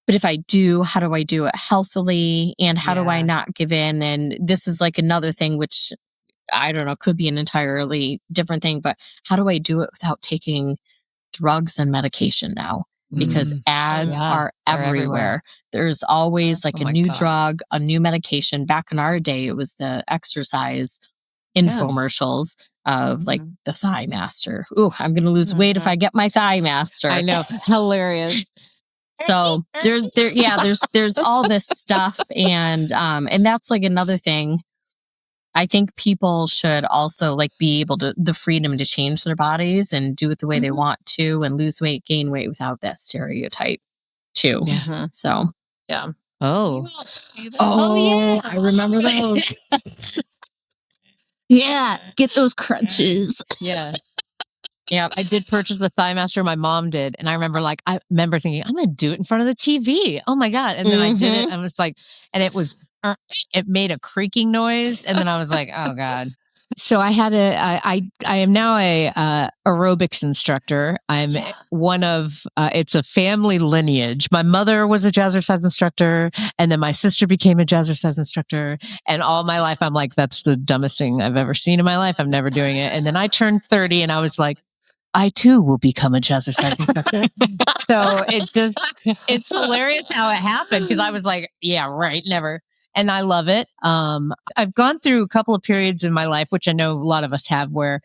S3: But if I do, how do I do it healthily? And how do I not give in? And this is another thing, which I don't know, could be an entirely different thing, but how do I do it without taking drugs and medication now? Because ads are everywhere. There's always a new drug, a new medication. Back in our day, it was the exercise infomercials of the Thigh Master. Ooh, I'm going to lose weight if I get my Thigh Master.
S2: I know. Hilarious.
S3: So there's all this stuff. And that's another thing. I think people should also be able to the freedom to change their bodies and do it the way they want to and lose weight, gain weight without that stereotype too.
S2: Yeah.
S3: So
S2: yeah.
S3: Oh, I remember those.
S4: Yeah. Get those crunches.
S2: Yeah. Yeah, I did purchase the Thigh Master. My mom did. And I remember thinking, I'm going to do it in front of the TV. Oh my God. And then I did it. I was and it made a creaking noise. And then I was like, oh God. So I am now a aerobics instructor. I'm one of, it's a family lineage. My mother was a jazzercise instructor, and then my sister became a jazzercise instructor. And all my life, I'm that's the dumbest thing I've ever seen in my life. I'm never doing it. And then I turned 30 and I was like, I too will become a jazzercise instructor. So it's hilarious how it happened, because I was like, yeah, right, never. And I love it. I've gone through a couple of periods in my life, which I know a lot of us have, where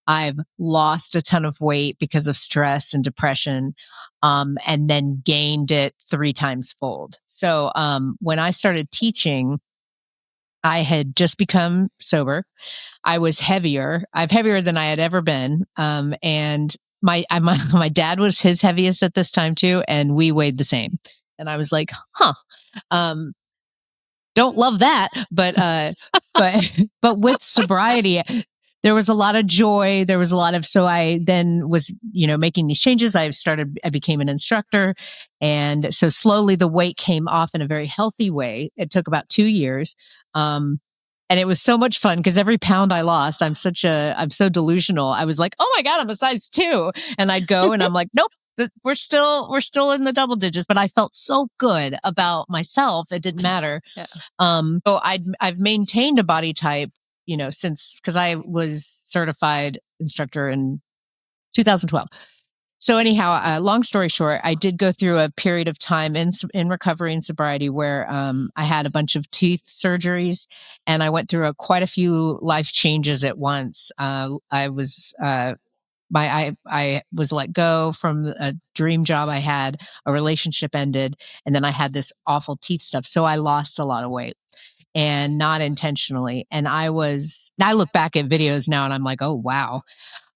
S2: I've lost a ton of weight because of stress and depression, and then gained it 3 times fold. So when I started teaching, I had just become sober. I was heavier. I'm heavier than I had ever been. And my dad was his heaviest at this time too, and we weighed the same. And I was like, don't love that, but with sobriety, there was a lot of joy. There was a lot of, so I then was, making these changes. I became an instructor. And so slowly the weight came off in a very healthy way. It took about 2 years. And it was so much fun because every pound I lost, I'm so delusional. I was like, oh my God, I'm a size 2. And I'd go and I'm like, nope, we're still in the double digits. But I felt so good about myself. It didn't matter.
S4: Yeah.
S2: So I've maintained a body type, since, because I was certified instructor in 2012. So anyhow, long story short, I did go through a period of time in recovery and sobriety where I had a bunch of teeth surgeries, and I went through quite a few life changes at once. I was let go from a dream job I had. A relationship ended, and then I had this awful teeth stuff. So I lost a lot of weight, and not intentionally. And I look back at videos now, and I'm like, oh wow.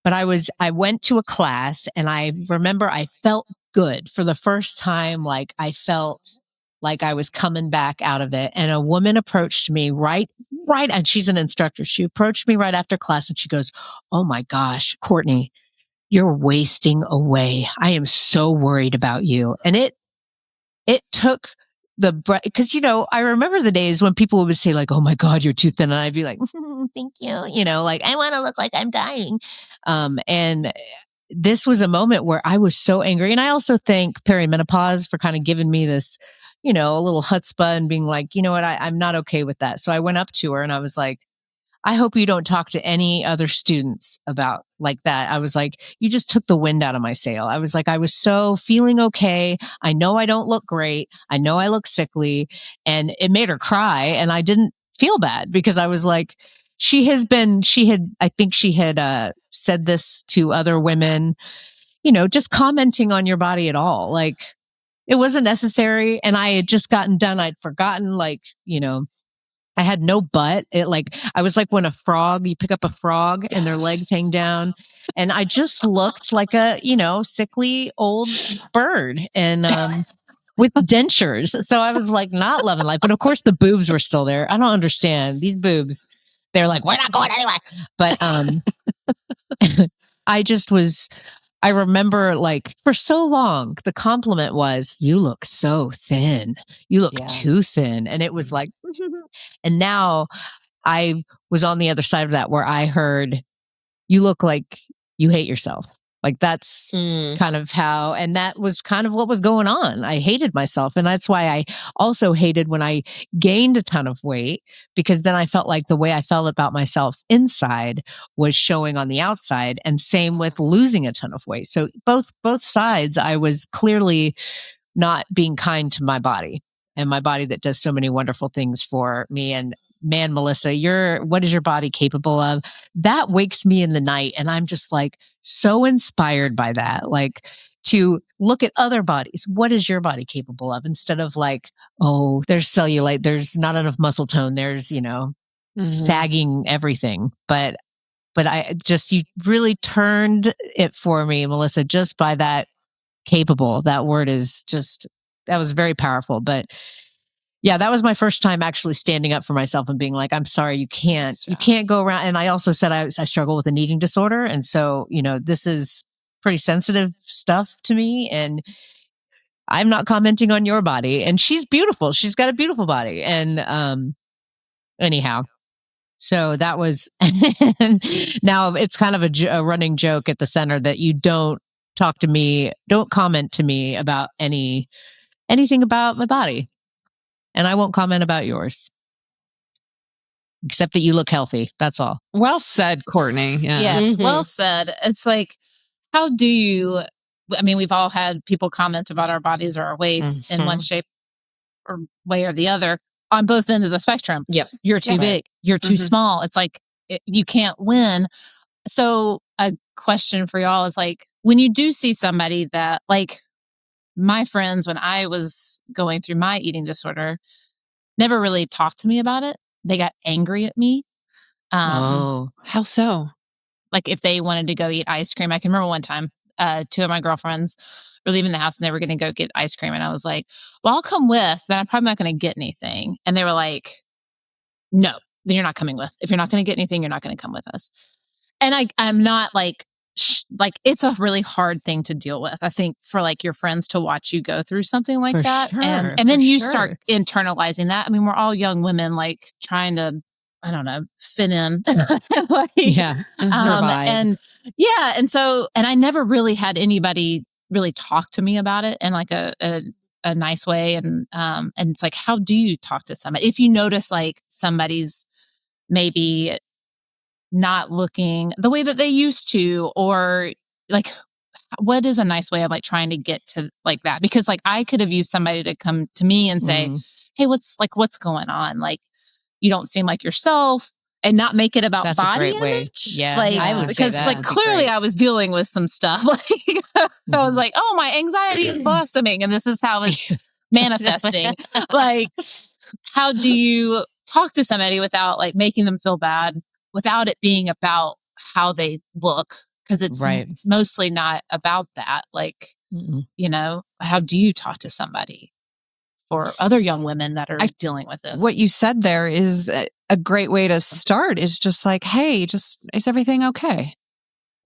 S2: But I went to a class, and I remember I felt good for the first time. Like I felt like I was coming back out of it. And a woman approached me right. And she's an instructor. She approached me right after class, and she goes, oh my gosh, Courtney, you're wasting away. I am so worried about you. And it took because I remember the days when people would say like, oh my God, you're too thin. And I'd be like, thank you. Like I want to look like I'm dying. And this was a moment where I was so angry. And I also thank perimenopause for kind of giving me this, a little chutzpah and being like, you know what, I'm not okay with that. So I went up to her and I was like, I hope you don't talk to any other students about like that. I was like, you just took the wind out of my sail. I was like, I was so feeling okay. I know I don't look great. I know I look sickly. And it made her cry. And I didn't feel bad because I was like, I think she had said this to other women, just commenting on your body at all. Like it wasn't necessary. And I had just gotten done. I'd forgotten, I had no butt. I was like when you pick up a frog and their legs hang down. And I just looked like a, sickly old bird and with dentures. So I was like not loving life. But of course the boobs were still there. I don't understand these boobs. They're like, we're not going anywhere. But I remember like for so long, the compliment was, you look so thin. You look too thin. And it was like, and now I was on the other side of that where I heard, you look like you hate yourself. Like that's kind of how, and that was kind of what was going on. I hated myself. And that's why I also hated when I gained a ton of weight, because then I felt like the way I felt about myself inside was showing on the outside, and same with losing a ton of weight. So both sides, I was clearly not being kind to my body, and my body that does so many wonderful things for me. And man, Melissa, what is your body capable of? That wakes me in the night. And I'm just like so inspired by that. Like to look at other bodies. What is your body capable of? Instead of like, oh, there's cellulite, there's not enough muscle tone, there's, sagging everything. But you really turned it for me, Melissa, just by that capable. That word is that was very powerful. But yeah, that was my first time actually standing up for myself and being like, I'm sorry, you can't go around. And I also said I struggle with an eating disorder. And so, this is pretty sensitive stuff to me. And I'm not commenting on your body. And she's beautiful. She's got a beautiful body. And anyhow, so that was, now it's kind of a running joke at the center that you don't comment to me about anything about my body. And I won't comment about yours. Except that you look healthy. That's all.
S1: Well said, Courtney. Yeah.
S4: Yes, well said. It's like, how do you, we've all had people comment about our bodies or our weight in one shape or way or the other on both ends of the spectrum.
S3: Yep.
S4: You're too big. You're too small. It's like, you can't win. So a question for y'all is like, when you do see somebody that, like my friends, when I was going through my eating disorder, never really talked to me about it. They got angry at me.
S1: How so?
S4: Like if they wanted to go eat ice cream. I can remember one time, 2 of my girlfriends were leaving the house and they were going to go get ice cream. And I was like, well, I'll come with, but I'm probably not going to get anything. And they were like, no, then you're not coming with. If you're not going to get anything, you're not going to come with us. And I'm not like it's a really hard thing to deal with. I think for like your friends to watch you go through something like that.
S1: Sure,
S4: and then you start internalizing that. We're all young women, like trying to I don't know, fit in. Like,
S2: Yeah. Survive.
S4: And I never really had anybody really talk to me about it in like a nice way. And it's like, how do you talk to somebody? If you notice like somebody's maybe not looking the way that they used to, or like, what is a nice way of like trying to get to like that? Because like I could have used somebody to come to me and say, hey, what's going on? Like, you don't seem like yourself, and not make it about
S2: That's
S4: body
S2: a great way.
S4: image.
S2: Yeah.
S4: Like,
S2: I would say
S4: because
S2: that
S4: like
S2: would be
S4: clearly
S2: great.
S4: I was dealing with some stuff. Like I was like, oh, my anxiety is blossoming and this is how it's manifesting. Like, how do you talk to somebody without like making them feel bad, without it being about how they look? Because it's mostly not about that. Like, you know, how do you talk to somebody? For other young women that are dealing with this.
S1: What you said there is a great way to start, is just like, hey, is everything okay?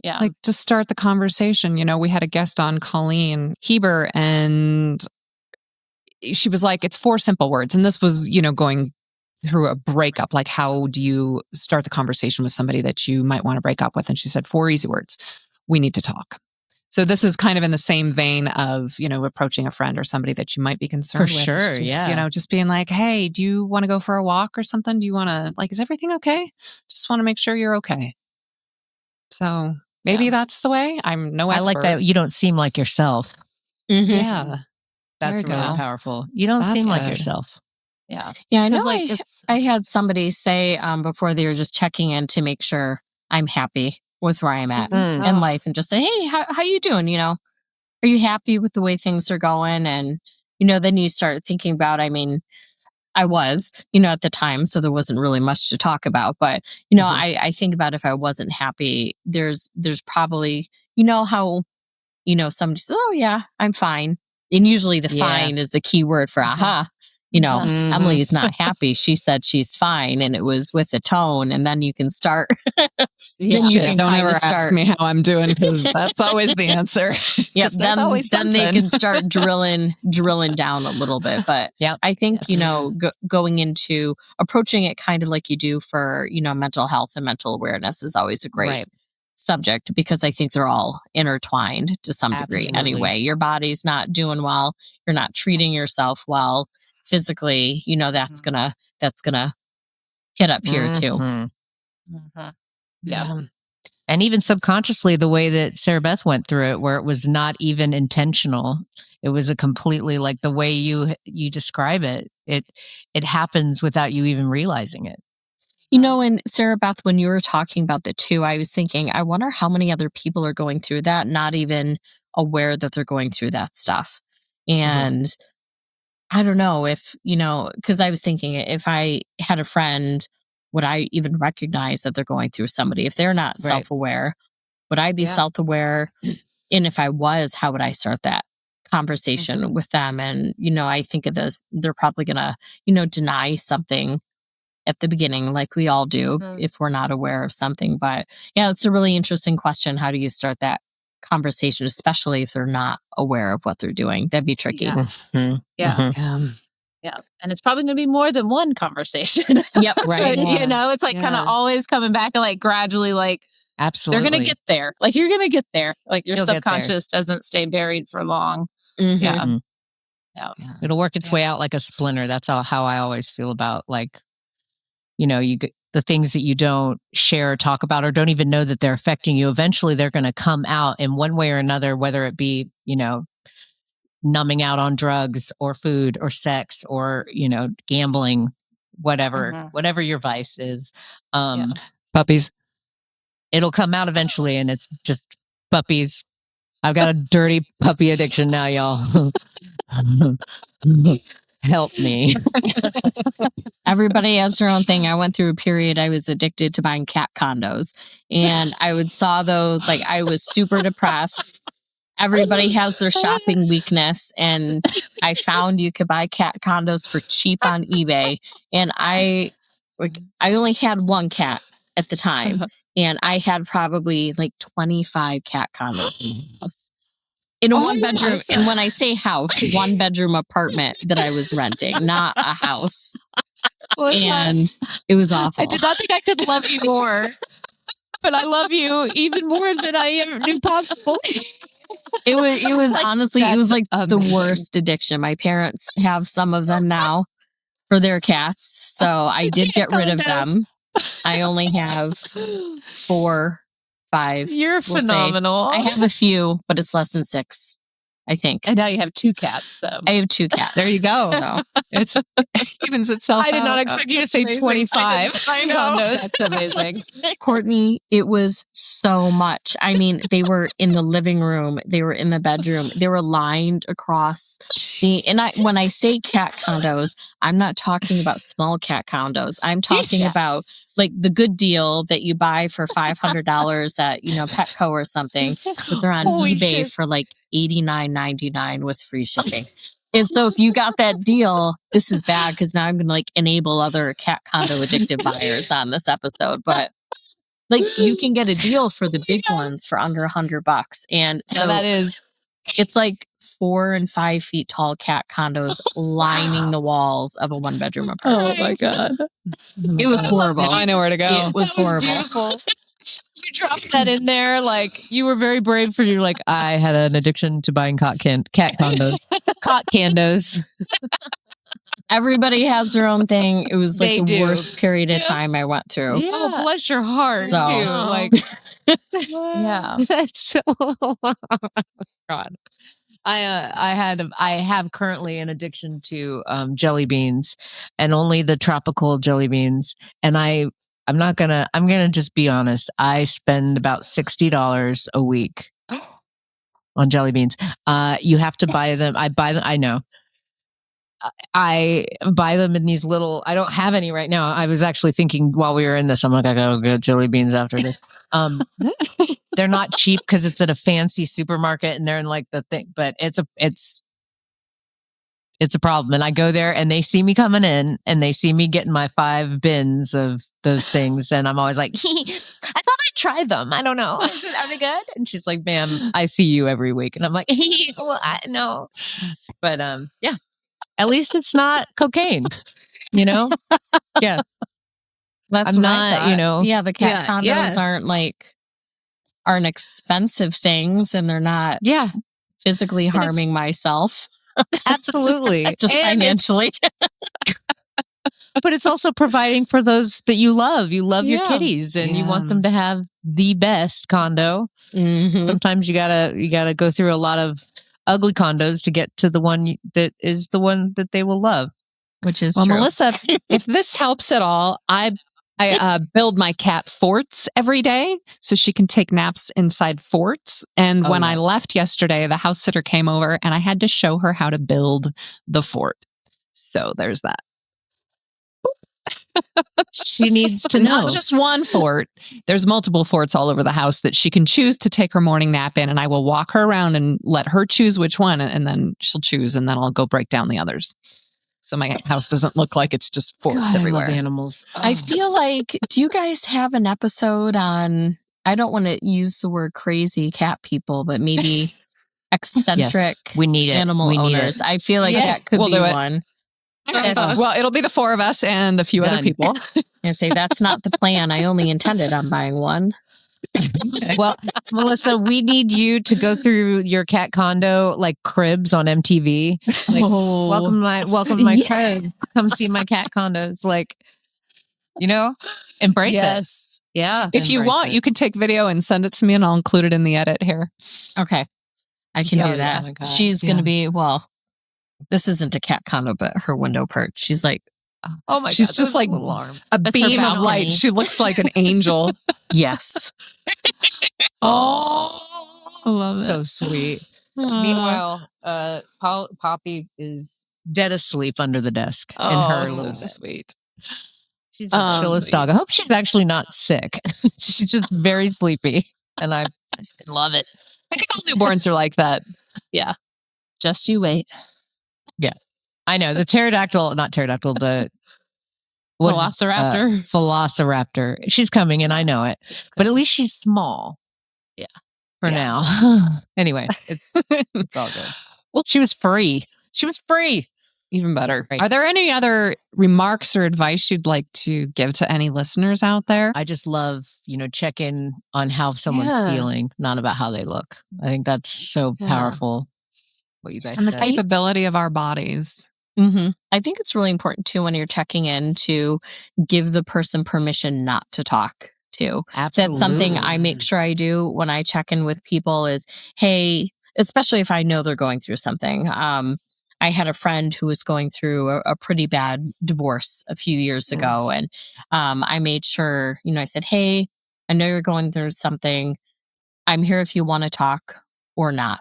S4: Yeah.
S1: Like, just start the conversation. You know, we had a guest on, Colleen Heber, and she was like, it's 4 simple words. And this was, you know, going through a breakup. Like, how do you start the conversation with somebody that you might want to break up with? And she said 4 easy words. We need to talk. So this is kind of in the same vein of, you know, approaching a friend or somebody that you might be concerned with.
S2: For sure,
S1: Just, you know, just being like, hey, do you want to go for a walk or something? Do you want to, like, is everything okay? Just want to make sure you're okay. So maybe that's the way. I'm no expert.
S2: I like that you don't seem like yourself.
S1: Yeah.
S2: That's
S1: There you
S2: really
S1: go.
S2: powerful. You don't seem like yourself.
S4: Yeah.
S3: Yeah, I know.
S4: Like,
S3: I had somebody say before, they were just checking in to make sure I'm happy with where I'm at in life, and just say, hey, how you doing? You know, are you happy with the way things are going? And, you know, then you start thinking about, I mean, I was, you know, at the time, so there wasn't really much to talk about. But, you know, I think about if I wasn't happy, there's probably, you know, how, you know, somebody says, oh yeah, I'm fine. And usually the fine is the key word for aha. You know, Emily's not happy. She said she's fine, and it was with a tone. And then you can start. Then you can
S1: don't ever ask me how I'm doing, because that's always the answer.
S3: Yep. Then they can start drilling down a little bit. But I think, you know, going into approaching it kind of like you do for, you know, mental health and mental awareness is always a great subject, because I think they're all intertwined to some degree anyway. Your body's not doing well. You're not treating yourself well physically. You know, that's gonna hit up here too.
S2: Yeah. And even subconsciously, the way that Sarah Beth went through it, where it was not even intentional, it was a completely, like the way you describe it, it happens without you even realizing it.
S3: You know, and Sarah Beth, when you were talking about the 2, I was thinking, I wonder how many other people are going through that, not even aware that they're going through that stuff. And I don't know if, you know, because I was thinking, if I had a friend, would I even recognize that they're going through somebody? If they're not self-aware, would I be self-aware? And if I was, how would I start that conversation with them? And, you know, I think of this, they're probably going to, you know, deny something at the beginning, like we all do, if we're not aware of something. But yeah, it's a really interesting question. How do you start that conversation, especially if they're not aware of what they're doing? That'd be tricky.
S4: Yeah. And it's probably going to be more than one conversation.
S3: Yep.
S4: Right. You know, it's like kind of always coming back and like gradually, like,
S2: absolutely,
S4: they're going to get there. Like, you're going to get there. Like, your subconscious doesn't stay buried for long. Yeah.
S2: It'll work its way out like a splinter. That's how I always feel about, like, you know, you get the things that you don't share or talk about, or don't even know that they're affecting you. Eventually they're going to come out in one way or another, whether it be, you know, numbing out on drugs or food or sex or, you know, gambling, whatever your vice is.
S1: Puppies.
S2: It'll come out eventually, and it's just puppies. I've got a dirty puppy addiction now, y'all. Help me.
S3: Everybody has their own thing. I went through a period, I was addicted to buying cat condos, and I would saw those, like, I was super depressed. Everybody has their shopping weakness, and I found you could buy cat condos for cheap on eBay. And I only had 1 cat at the time, and I had probably like 25 cat condos in the house. In a 1-bedroom, and when I say house, 1-bedroom apartment that I was renting, not a house. And it was awful.
S2: I did not think I could love you more, but I love you even more than I ever knew possible.
S3: It was
S2: Like,
S3: honestly, it was like the
S1: amazing.
S3: worst addiction. My parents have some of them now for their cats, so I did get rid of them. I only have 4, 5.
S2: You're
S3: we'll say.
S2: phenomenal.
S3: I have a few, but it's less than 6, I think.
S4: And now you have 2 cats. So
S3: I have 2 cats.
S1: There you go.
S3: So
S1: It's evens itself
S2: I did not
S1: out.
S2: expect you to say
S1: Amazing.
S2: 25.
S1: I know.
S2: condos.
S4: that's amazing.
S3: Courtney, it was so much. I mean, they were in the living room, they were in the bedroom, they were lined across when I say cat condos, I'm not talking about small cat condos. I'm talking about like the good deal that you buy for $500 at, Petco or something, but they're on
S2: Holy
S3: eBay
S2: shit.
S3: for like $89.99 with free shipping. And so if you got that deal, this is bad because now I'm going to like enable other cat condo addictive buyers on this episode. But like you can get a deal for the big ones for under $100. And so
S2: that is.
S3: it's like 4 and 5 feet tall cat condos lining the walls of a 1-bedroom apartment.
S1: Oh my God.
S3: It was horrible.
S1: I know where to go.
S3: It was horrible.
S2: Beautiful. You dropped that in there like you were very brave for you. Like I had an addiction to buying cat condos. Cot condos.
S3: Everybody has their own thing. It was like
S2: They
S3: the
S2: do.
S3: worst period of time I went through.
S4: Yeah.
S2: Oh, bless your heart
S3: So-
S2: too. Like
S4: Yeah.
S2: that's so God. I have currently an addiction to jelly beans and only the tropical jelly beans. And I'm gonna just be honest. I spend about $60 a week on jelly beans. You have to buy them. I buy them. I know. I buy them in these little. I don't have any right now. I was actually thinking while we were in this, I'm like, I gotta get jelly beans after this. They're not cheap because it's at a fancy supermarket and they're in like the thing, but it's a problem. And I go there and they see me coming in and they see me getting my 5 bins of those things. And I'm always like, I thought I'd try them. I don't know. Are they good? And she's like, ma'am, I see you every week. And I'm like, well, I know. But yeah, at least it's not cocaine, Yeah.
S3: That's
S2: I'm
S3: what
S2: not,
S3: I thought. Yeah, the cat condos aren't expensive things and they're not
S2: Yeah,
S3: physically harming myself.
S2: absolutely.
S3: Just
S2: And
S3: financially.
S2: but it's also providing for those that you love. You love your
S1: Yeah.
S2: kitties and you
S1: Yeah.
S2: want them to have the best condo.
S3: Mhm.
S2: Sometimes you gotta go through a lot of ugly condos to get to the one that is the one that they will love.
S3: Which is
S1: Well,
S3: true.
S1: Melissa, if this helps at all, I build my cat forts every day so she can take naps inside forts. And
S2: Oh,
S1: when I
S2: nice.
S1: left yesterday, the house sitter came over and I had to show her how to build the fort. So there's that.
S2: She needs to know.
S1: Not just one fort. There's multiple forts all over the house that she can choose to take her morning nap in. And I will walk her around and let her choose which one. And then she'll choose and then I'll go break down the others. So my house doesn't look like it's just forts
S2: God,
S1: everywhere.
S2: I love animals.
S3: I feel like, do you guys have an episode on, I don't want to use the word crazy cat people, but maybe eccentric
S2: we need it.
S3: animal
S2: We need
S3: owners?
S2: it.
S3: I feel like
S1: Yeah,
S3: that could
S1: we'll
S3: be
S1: do it.
S3: one.
S1: Well, it'll be the 4 of us and a few other
S2: Done.
S1: people.
S3: And say, that's not the plan. I only intended on buying one.
S2: Well, Melissa, we need you to go through your cat condo like cribs on MTV. Like, welcome to my crib. Come see my cat condos. Like, embrace it.
S4: Yes. Yeah.
S1: If you
S2: Embrace
S1: want,
S2: it.
S1: you could take video and send it to me and I'll include it in the edit here.
S3: Okay. I can
S2: Yeah,
S3: do that.
S2: oh my God.
S3: She's going
S1: Yeah.
S3: to be, this isn't a cat condo, but her window perch. She's like,
S2: Oh my
S1: She's
S2: God,
S1: just
S2: those
S1: like
S2: little arms.
S1: a
S3: That's her
S1: beam of light.
S3: balcony.
S1: She looks like an angel.
S3: yes.
S1: Oh, I love
S2: So sweet. Meanwhile, Poppy is dead asleep under the desk in her
S1: so
S2: little bed.
S1: sweet.
S2: She's the chillest dog. I hope she's actually not sick. She's just very sleepy, and I love it.
S1: I think all newborns are like that.
S4: Just you wait.
S2: I know the Velociraptor. Velociraptor. She's coming, and I know it. But at least she's small.
S4: Yeah.
S2: For
S1: Yeah.
S2: now. Anyway, it's all good. Well, she was free.
S1: Even better.
S2: Right.
S1: Are there any other remarks or advice you'd like to give to any listeners out there?
S2: I just love, check in on how someone's feeling, not about how they look. I think that's so powerful. What you guys
S1: And the
S2: said.
S1: capability of our bodies.
S3: Mm-hmm. I think it's really important too when you're checking in to give the person permission not to talk too.
S2: Absolutely.
S3: That's something I make sure I do when I check in with people is, hey, especially if I know they're going through something. I had a friend who was going through a pretty bad divorce a few years ago. And I made sure, I said, hey, I know you're going through something. I'm here if you want to talk or not.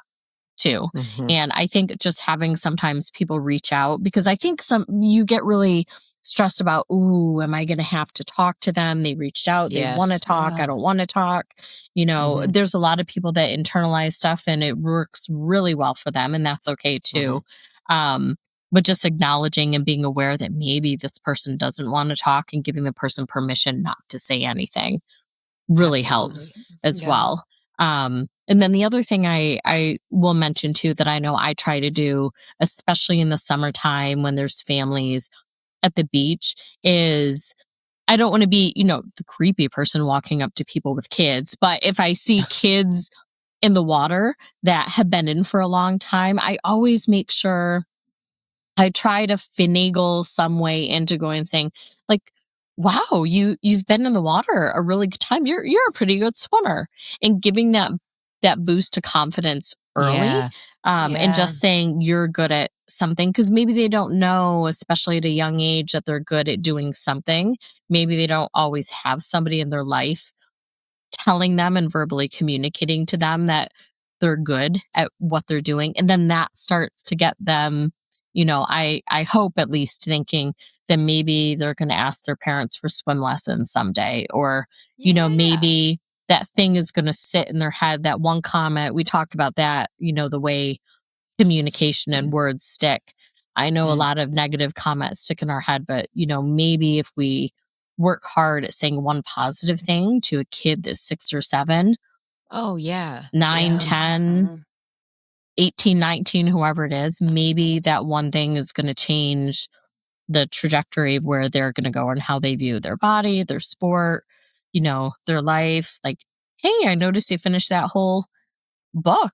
S3: Too. And I think just having sometimes people reach out, because I think you get really stressed about, ooh, am I going to have to talk to them? They reached out. They want to talk. I don't want to talk. There's a lot of people that internalize stuff and it works really well for them. And that's okay too. But just acknowledging and being aware that maybe this person doesn't want to talk and giving the person permission not to say anything really helps as well. And then the other thing I will mention too that I know I try to do, especially in the summertime when there's families at the beach, is I don't want to be, the creepy person walking up to people with kids. But if I see kids in the water that have been in for a long time, I always make sure I try to finagle some way into going and saying, like, wow, you've been in the water a really good time. You're a pretty good swimmer, and giving that boost to confidence early, and just saying you're good at something, because maybe they don't know, especially at a young age, that they're good at doing something. Maybe they don't always have somebody in their life telling them and verbally communicating to them that they're good at what they're doing, and then that starts to get them. I hope at least thinking that maybe they're going to ask their parents for swim lessons someday, or, maybe that thing is going to sit in their head. That one comment, we talked about that, the way communication and words stick. I know a lot of negative comments stick in our head, but, maybe if we work hard at saying one positive thing to a kid that's 6 or 7, 9, 10, 18, 19, whoever it is, maybe that one thing is going to change the trajectory of where they're going to go and how they view their body, their sport, their life. Like, hey, I noticed you finished that whole book.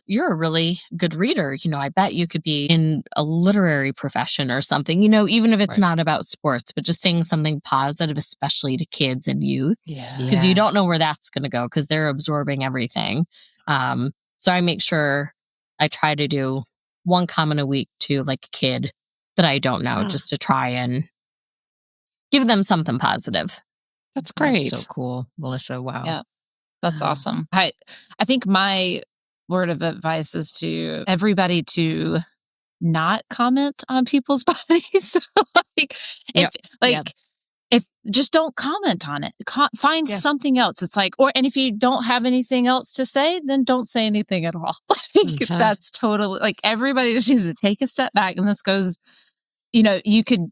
S3: You're a really good reader. I bet you could be in a literary profession or something, even if it's not about sports, but just saying something positive, especially to kids and youth, because you don't know where that's going to go because they're absorbing everything. So I make sure I try to do one comment a week to like a kid that I don't know, just to try and give them something positive.
S1: That's great.
S2: That's so cool, Melissa. Wow.
S4: Yeah. That's awesome. I think my word of advice is to everybody to not comment on people's bodies. If just don't comment on it. Find something else. It's like, and if you don't have anything else to say, then don't say anything at all. That's totally like everybody just needs to take a step back. And this goes, you could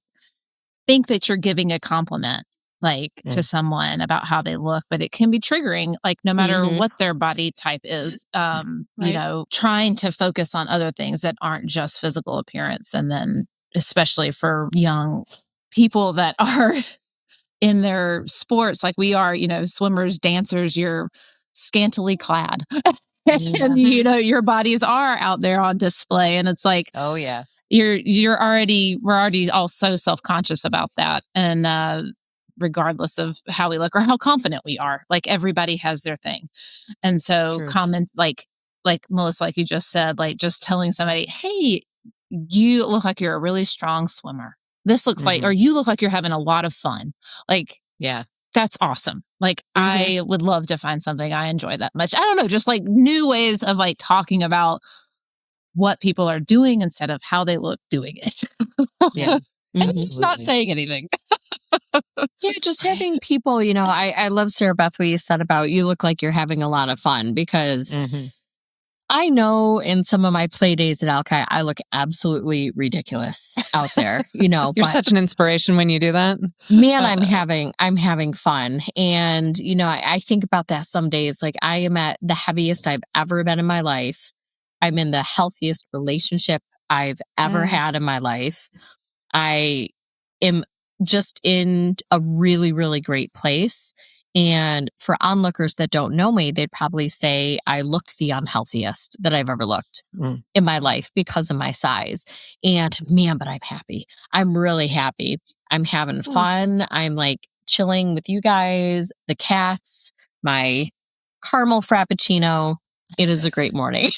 S4: think that you're giving a compliment to someone about how they look, but it can be triggering, like no matter what their body type is, trying to focus on other things that aren't just physical appearance. And then especially for young people that are in their sports, like we are, swimmers, dancers, you're scantily clad and, your bodies are out there on display. And it's like, we're already all so self-conscious about that. And, regardless of how we look or how confident we are, like everybody has their thing. And so comment, like Melissa, like you just said, like just telling somebody, hey, you look like you're a really strong swimmer. This looks like, or you look like you're having a lot of fun. Like, that's awesome. Like I would love to find something I enjoy that much. I don't know, just like new ways of like talking about what people are doing instead of how they look doing it. And just not saying anything.
S3: Just having people, I love Sarah Beth, what you said about you look like you're having a lot of fun, because I know in some of my play days at Alki, I look absolutely ridiculous out there,
S1: You're such an inspiration when you do that.
S3: Man, I'm having fun. And, I think about that some days. Like I am at the heaviest I've ever been in my life. I'm in the healthiest relationship I've ever had in my life. I am just in a really, really great place. And for onlookers that don't know me, they'd probably say I look the unhealthiest that I've ever looked in my life because of my size. And man, but I'm happy. I'm really happy. I'm having fun. I'm like chilling with you guys, the cats, my caramel frappuccino. It is a great morning.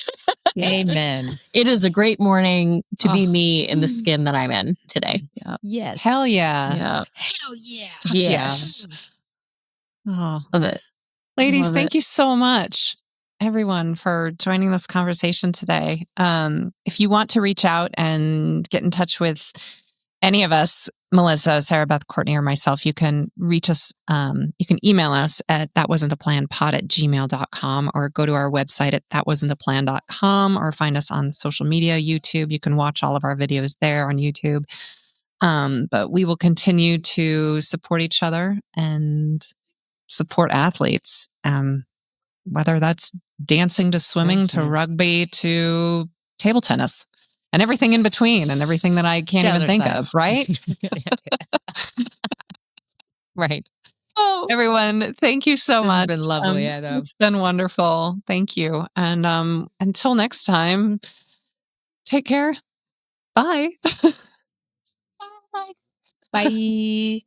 S2: Amen.
S3: It is a great morning to be me in the skin that I'm in today.
S2: Yes.
S1: Hell yeah.
S4: Yeah.
S3: Hell yeah.
S1: Fuck
S3: Yes.
S1: Oh.
S4: Love it.
S1: Ladies,
S4: Love
S1: thank you so much, everyone, for joining this conversation today. If you want to reach out and get in touch with any of us, Melissa, Sarah Beth, Courtney, or myself, you can reach us. You can email us at thatwasn'ttheplanpod@gmail.com, or go to our website at thatwasn'ttheplan.com, or find us on social media, YouTube. You can watch all of our videos there on YouTube. But we will continue to support each other and support athletes, whether that's dancing to swimming to rugby to table tennis and everything in between and everything that I can't even think of, right?
S2: Right.
S1: Oh, everyone, thank you so
S2: This
S1: much.
S2: has been lovely. I know.
S1: It's been wonderful. Thank you. And until next time, take care. Bye.
S2: Bye.